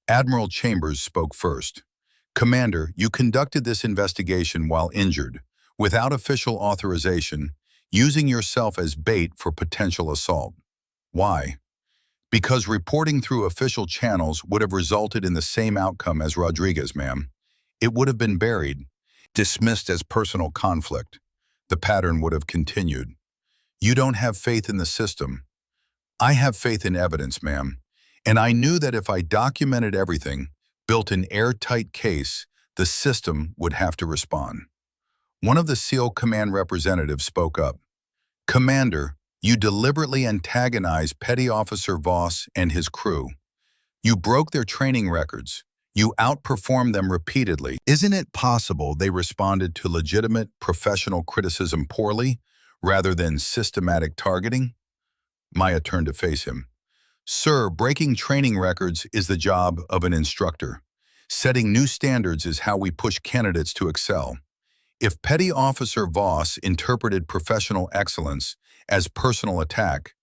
Admiral Chambers spoke first. Commander, you conducted this investigation while injured, without official authorization, using yourself as bait for potential assault. Why? Because reporting through official channels would have resulted in the same outcome as Rodriguez, ma'am. It would have been buried, dismissed as personal conflict. The pattern would have continued. You don't have faith in the system. I have faith in evidence, ma'am. And I knew that if I documented everything, built an airtight case, the system would have to respond. One of the SEAL Command representatives spoke up. Commander, you deliberately antagonized Petty Officer Voss and his crew. You broke their training records. You outperformed them repeatedly. Isn't it possible they responded to legitimate professional criticism poorly, rather than systematic targeting? Maya turned to face him. Sir, breaking training records is the job of an instructor. Setting new standards is how we push candidates to excel. If Petty Officer Voss interpreted professional excellence as personal attack,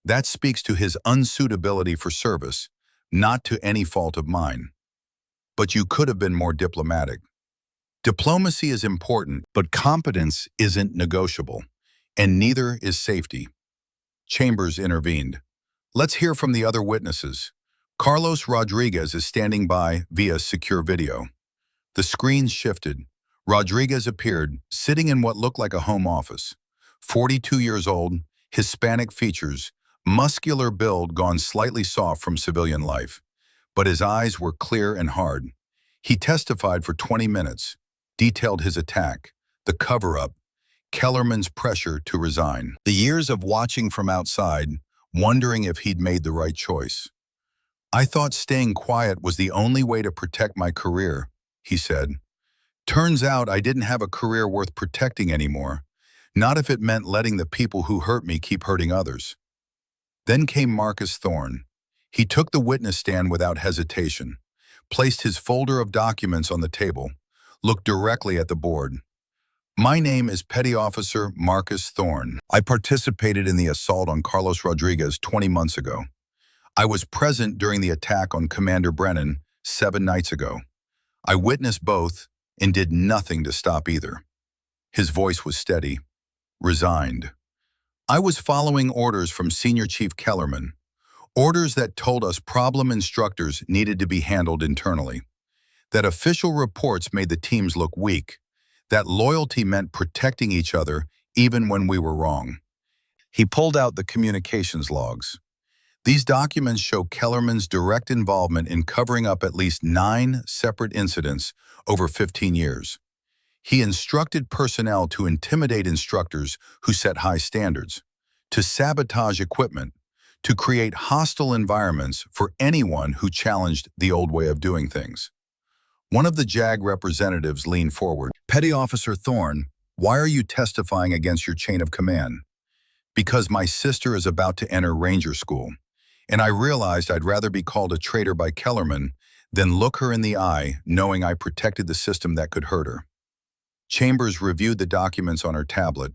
that speaks to his unsuitability for service, not to any fault of mine. But you could have been more diplomatic. Diplomacy is important, but competence isn't negotiable, and neither is safety. Chambers intervened. Let's hear from the other witnesses. Carlos Rodriguez is standing by via secure video. The screens shifted. Rodriguez appeared, sitting in what looked like a home office. 42 years old, Hispanic features, muscular build gone slightly soft from civilian life. But his eyes were clear and hard. He testified for 20 minutes, detailed his attack, the cover-up, Kellerman's pressure to resign. The years of watching from outside, wondering if he'd made the right choice. I thought staying quiet was the only way to protect my career, he said. Turns out I didn't have a career worth protecting anymore, not if it meant letting the people who hurt me keep hurting others. Then came Marcus Thorne. He took the witness stand without hesitation, placed his folder of documents on the table, looked directly at the board. My name is Petty Officer Marcus Thorne. I participated in the assault on Carlos Rodriguez 20 months ago. I was present during the attack on Commander Brennan 7 nights ago. I witnessed both and did nothing to stop either. His voice was steady, resigned. I was following orders from Senior Chief Kellerman, orders that told us problem instructors needed to be handled internally, that official reports made the teams look weak, that loyalty meant protecting each other even when we were wrong. He pulled out the communications logs. These documents show Kellerman's direct involvement in covering up at least 9 separate incidents over 15 years. He instructed personnel to intimidate instructors who set high standards, to sabotage equipment, to create hostile environments for anyone who challenged the old way of doing things. One of the JAG representatives leaned forward. "Petty Officer Thorne, why are you testifying against your chain of command?" "Because my sister is about to enter Ranger School, and I realized I'd rather be called a traitor by Kellerman than look her in the eye knowing I protected the system that could hurt her." Chambers reviewed the documents on her tablet.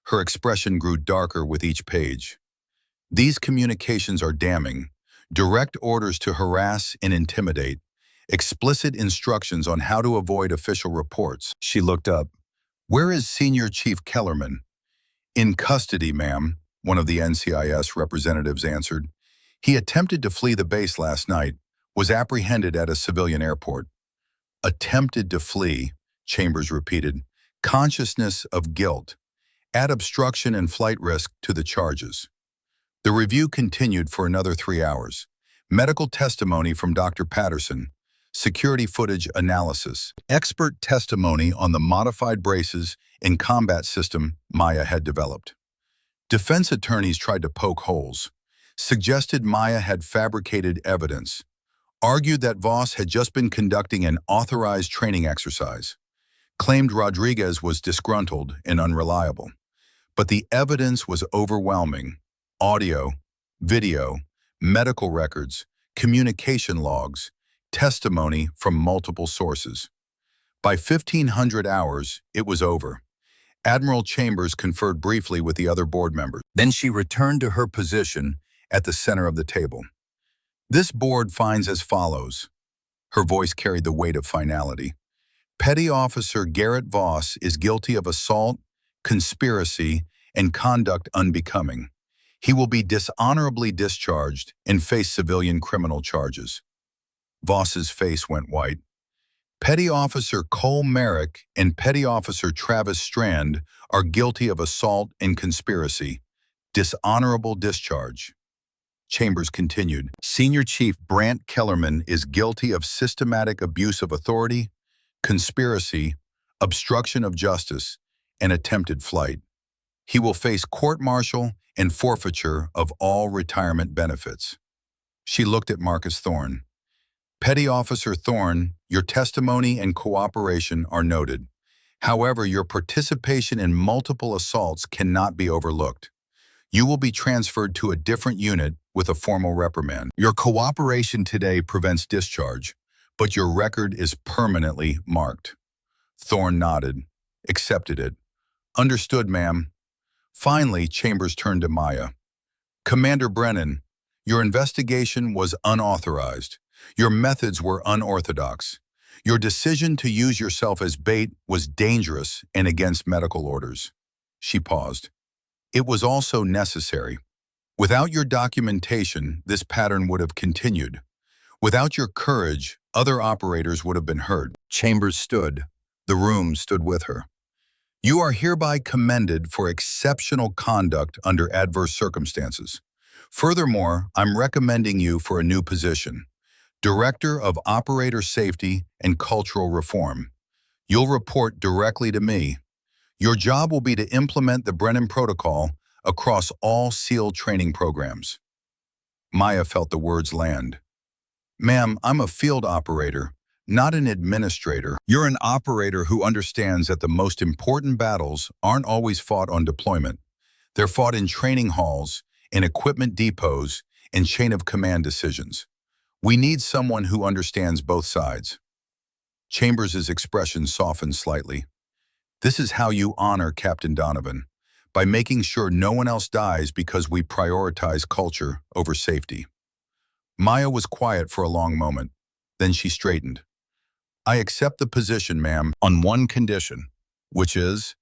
Her expression grew darker with each page. "These communications are damning. Direct orders to harass and intimidate. Explicit instructions on how to avoid official reports." She looked up. "Where is Senior Chief Kellerman?" "In custody, ma'am," one of the NCIS representatives answered. "He attempted to flee the base last night, was apprehended at a civilian airport." "Attempted to flee," Chambers repeated. "Consciousness of guilt. Add obstruction and flight risk to the charges." The review continued for another 3 hours. Medical testimony from Dr. Patterson. Security footage analysis. Expert testimony on the modified braces and combat system Maya had developed. Defense attorneys tried to poke holes. Suggested Maya had fabricated evidence. Argued that Voss had just been conducting an authorized training exercise. Claimed Rodriguez was disgruntled and unreliable. But the evidence was overwhelming. Audio, video, medical records, communication logs, testimony from multiple sources. By 1500 hours, it was over. Admiral Chambers conferred briefly with the other board members. Then she returned to her position at the center of the table. "This board finds as follows." Her voice carried the weight of finality. "Petty Officer Garrett Voss is guilty of assault, conspiracy, and conduct unbecoming. He will be dishonorably discharged and face civilian criminal charges." Voss's face went white. "Petty Officer Cole Merrick and Petty Officer Travis Strand are guilty of assault and conspiracy. Dishonorable discharge." Chambers continued. "Senior Chief Brant Kellerman is guilty of systematic abuse of authority, conspiracy, obstruction of justice, and attempted flight. He will face court-martial and forfeiture of all retirement benefits." She looked at Marcus Thorne. "Petty Officer Thorne, your testimony and cooperation are noted. However, your participation in multiple assaults cannot be overlooked. You will be transferred to a different unit with a formal reprimand. Your cooperation today prevents discharge, but your record is permanently marked." Thorne nodded, accepted it. "Understood, ma'am." Finally, Chambers turned to Maya. "Commander Brennan, your investigation was unauthorized. Your methods were unorthodox. Your decision to use yourself as bait was dangerous and against medical orders." She paused. "It was also necessary. Without your documentation, this pattern would have continued. Without your courage, other operators would have been hurt." Chambers stood. The room stood with her. "You are hereby commended for exceptional conduct under adverse circumstances. Furthermore, I'm recommending you for a new position, Director of Operator Safety and Cultural Reform. You'll report directly to me. Your job will be to implement the Brennan Protocol across all SEAL training programs." Maya felt the words land. "Ma'am, I'm a field operator, not an administrator. You're an operator who understands that the most important battles aren't always fought on deployment. They're fought in training halls, in equipment depots, and chain of command decisions. We need someone who understands both sides." Chambers' expression softened slightly. "This is how you honor Captain Donovan, by making sure no one else dies because we prioritize culture over safety." Maya was quiet for a long moment. Then she straightened. "I accept the position, ma'am, on one condition, which is,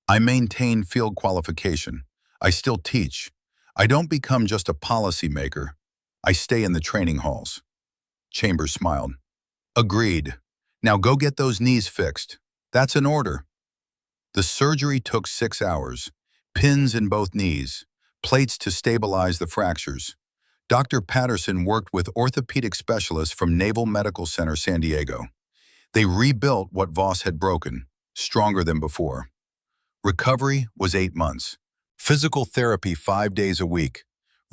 I maintain field qualification. I still teach. I don't become just a policymaker. I stay in the training halls." Chambers smiled. "Agreed. Now go get those knees fixed. That's an order." The surgery took 6 hours. Pins in both knees, plates to stabilize the fractures. Dr. Patterson worked with orthopedic specialists from Naval Medical Center, San Diego. They rebuilt what Voss had broken, stronger than before. Recovery was 8 months. Physical therapy 5 days a week.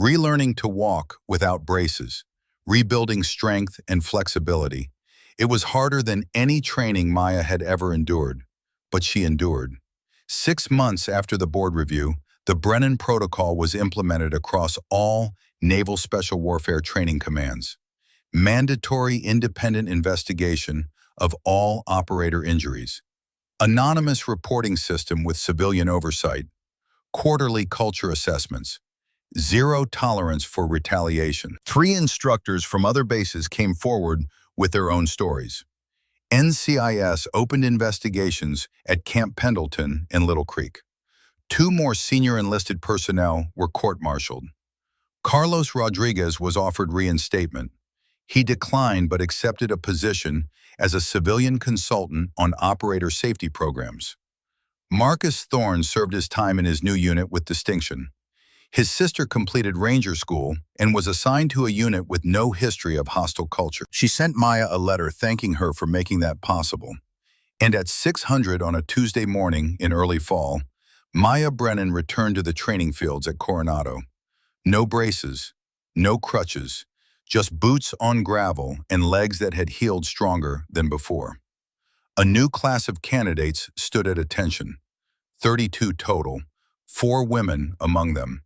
Relearning to walk without braces. Rebuilding strength and flexibility. It was harder than any training Maya had ever endured, but she endured. 6 months after the board review, the Brennan Protocol was implemented across all Naval Special Warfare Training Commands. Mandatory independent investigation of all operator injuries. Anonymous reporting system with civilian oversight. Quarterly culture assessments. Zero tolerance for retaliation. 3 instructors from other bases came forward with their own stories. NCIS opened investigations at Camp Pendleton and Little Creek. 2 more senior enlisted personnel were court-martialed. Carlos Rodriguez was offered reinstatement. He declined but accepted a position as a civilian consultant on operator safety programs. Marcus Thorne served his time in his new unit with distinction. His sister completed Ranger School and was assigned to a unit with no history of hostile culture. She sent Maya a letter thanking her for making that possible. And at 600 on a Tuesday morning in early fall, Maya Brennan returned to the training fields at Coronado. No braces, no crutches, just boots on gravel and legs that had healed stronger than before. A new class of candidates stood at attention. 32 total, 4 women among them.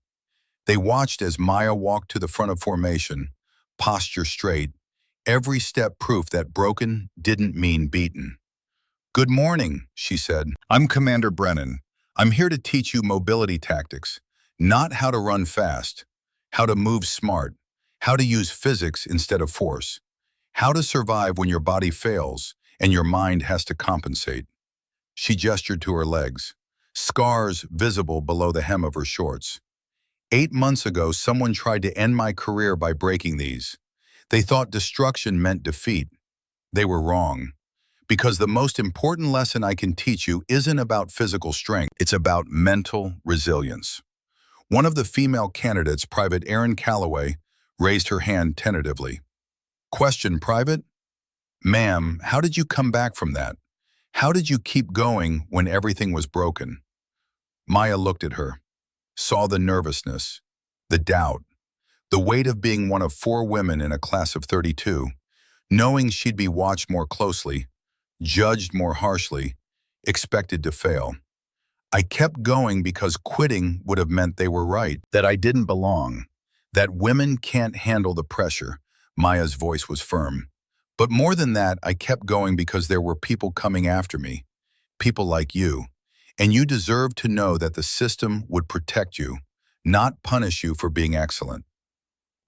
They watched as Maya walked to the front of formation, posture straight, every step proof that broken didn't mean beaten. "Good morning," she said. "I'm Commander Brennan. I'm here to teach you mobility tactics, not how to run fast, how to move smart, how to use physics instead of force, how to survive when your body fails and your mind has to compensate." She gestured to her legs, scars visible below the hem of her shorts. 8 months ago, someone tried to end my career by breaking these. They thought destruction meant defeat. They were wrong. Because the most important lesson I can teach you isn't about physical strength, it's about mental resilience. One of the female candidates, Private Erin Calloway, raised her hand tentatively. "Question, Private? Ma'am, how did you come back from that? How did you keep going when everything was broken?" Maya looked at her, saw the nervousness, the doubt, the weight of being one of 4 women in a class of 32, knowing she'd be watched more closely, judged more harshly, expected to fail. "I kept going because quitting would have meant they were right, that I didn't belong, that women can't handle the pressure." Maya's voice was firm. "But more than that, I kept going because there were people coming after me, people like you, and you deserve to know that the system would protect you, not punish you for being excellent."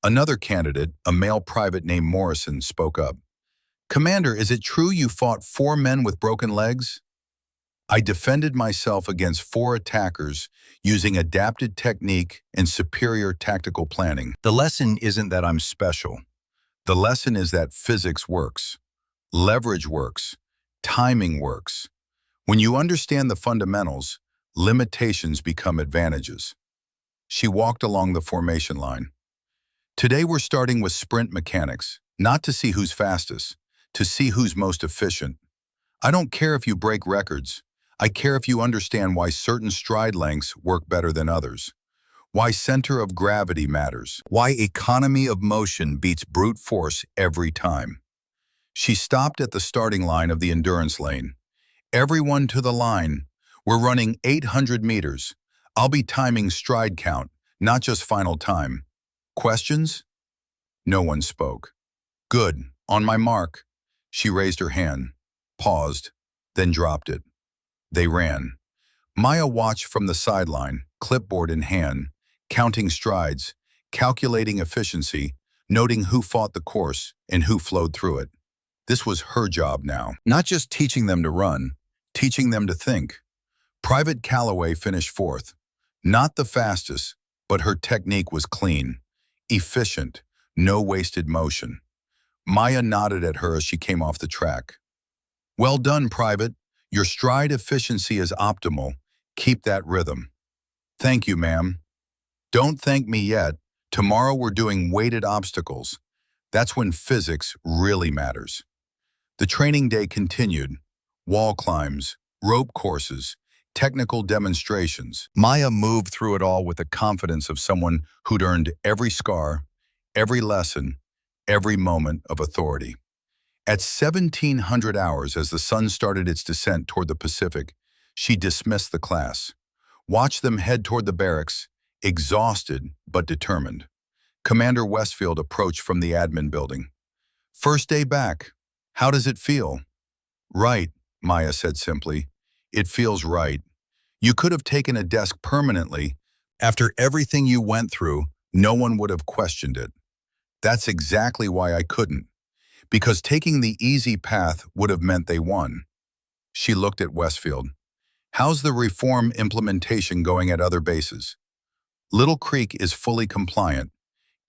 Another candidate, a male private named Morrison, spoke up. "Commander, is it true you fought 4 men with broken legs?" "I defended myself against 4 attackers using adapted technique and superior tactical planning. The lesson isn't that I'm special. The lesson is that physics works, leverage works, timing works. When you understand the fundamentals, limitations become advantages." She walked along the formation line. "Today we're starting with sprint mechanics, not to see who's fastest, to see who's most efficient. I don't care if you break records. I care if you understand why certain stride lengths work better than others, why center of gravity matters, why economy of motion beats brute force every time." She stopped at the starting line of the endurance lane. "Everyone to the line. We're running 800 meters. I'll be timing stride count, not just final time. Questions?" No one spoke. "Good. On my mark." She raised her hand, paused, then dropped it. They ran. Maya watched from the sideline, clipboard in hand, counting strides, calculating efficiency, noting who fought the course and who flowed through it. This was her job now. Not just teaching them to run, teaching them to think. Private Calloway finished 4th. Not the fastest, but her technique was clean, efficient, no wasted motion. Maya nodded at her as she came off the track. "Well done, Private. Your stride efficiency is optimal. Keep that rhythm." "Thank you, ma'am." "Don't thank me yet. Tomorrow we're doing weighted obstacles. That's when physics really matters. The training day continued. Wall climbs, rope courses, technical demonstrations. Maya moved through it all with the confidence of someone who'd earned every scar, every lesson, every moment of authority. At 1700 hours, as the sun started its descent toward the Pacific, she dismissed the class. Watched them head toward the barracks, exhausted but determined. Commander Westfield approached from the admin building. "First day back. How does it feel?" "Right," Maya said simply. "It feels right. You could have taken a desk permanently. After everything you went through, no one would have questioned it." "That's exactly why I couldn't. Because taking the easy path would have meant they won." She looked at Westfield. "How's the reform implementation going at other bases?" "Little Creek is fully compliant.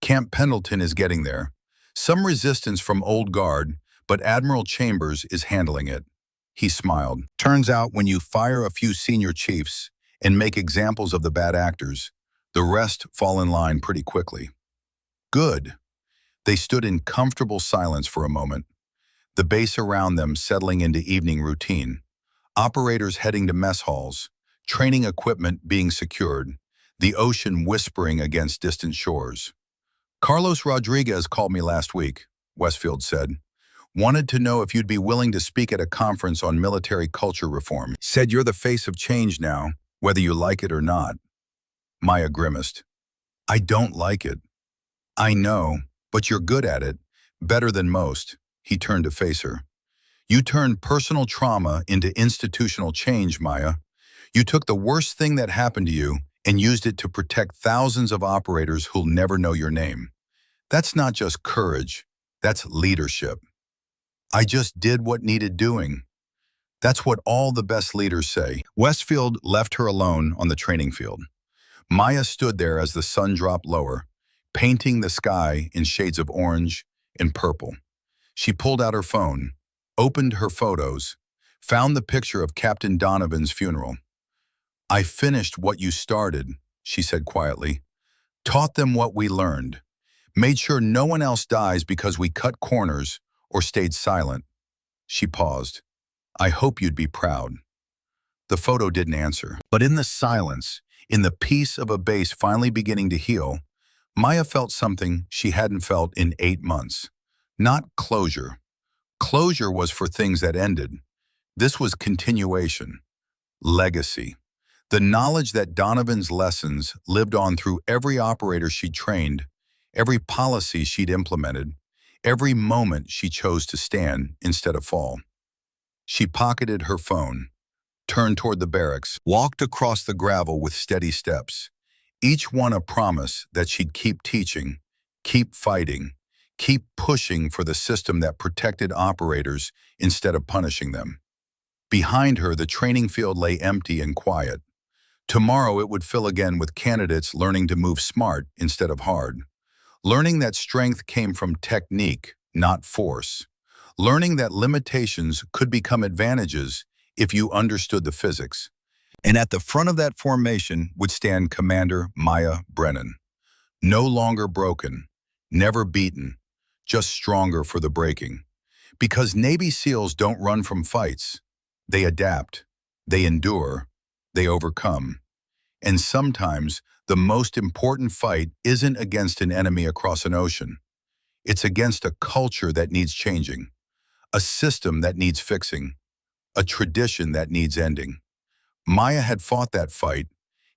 Camp Pendleton is getting there. Some resistance from Old Guard, but Admiral Chambers is handling it." He smiled. "Turns out when you fire a few senior chiefs and make examples of the bad actors, the rest fall in line pretty quickly." "Good." They stood in comfortable silence for a moment, the base around them settling into evening routine. Operators heading to mess halls, training equipment being secured, the ocean whispering against distant shores. "Carlos Rodriguez called me last week," Westfield said. "Wanted to know if you'd be willing to speak at a conference on military culture reform. Said you're the face of change now, whether you like it or not." Maya grimaced. "I don't like it." "I know, but you're good at it, better than most." He turned to face her. "You turned personal trauma into institutional change, Maya. You took the worst thing that happened to you and used it to protect thousands of operators who'll never know your name. That's not just courage, that's leadership." "I just did what needed doing." "That's what all the best leaders say." Westfield left her alone on the training field. Maya stood there as the sun dropped lower, painting the sky in shades of orange and purple. She pulled out her phone, opened her photos, found the picture of Captain Donovan's funeral. "I finished what you started," she said quietly. "Taught them what we learned. Made sure no one else dies because we cut corners or stayed silent." She paused. "I hope you'd be proud." The photo didn't answer. But in the silence, in the peace of a base finally beginning to heal, Maya felt something she hadn't felt in 8 months. Not closure. Closure was for things that ended. This was continuation. Legacy. The knowledge that Donovan's lessons lived on through every operator she trained, every policy she'd implemented, every moment she chose to stand instead of fall. She pocketed her phone, turned toward the barracks, walked across the gravel with steady steps, each one a promise that she'd keep teaching, keep fighting, keep pushing for the system that protected operators instead of punishing them. Behind her, the training field lay empty and quiet. Tomorrow it would fill again with candidates learning to move smart instead of hard. Learning that strength came from technique, not force. Learning that limitations could become advantages if you understood the physics. And at the front of that formation would stand Commander Maya Brennan. No longer broken, never beaten, just stronger for the breaking. Because Navy SEALs don't run from fights. They adapt, they endure, they overcome. And sometimes the most important fight isn't against an enemy across an ocean. It's against a culture that needs changing, a system that needs fixing, a tradition that needs ending. Maya had fought that fight,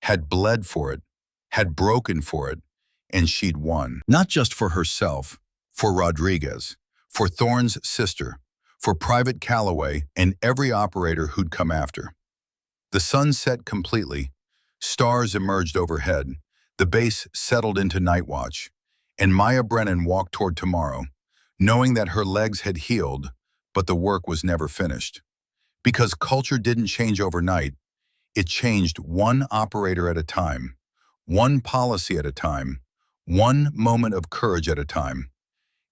had bled for it, had broken for it, and she'd won. Not just for herself, for Rodriguez, for Thorne's sister, for Private Calloway and every operator who'd come after. The sun set completely, stars emerged overhead, the base settled into night watch, and Maya Brennan walked toward tomorrow, knowing that her legs had healed, but the work was never finished. Because culture didn't change overnight, it changed one operator at a time, one policy at a time, one moment of courage at a time,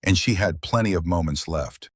and she had plenty of moments left.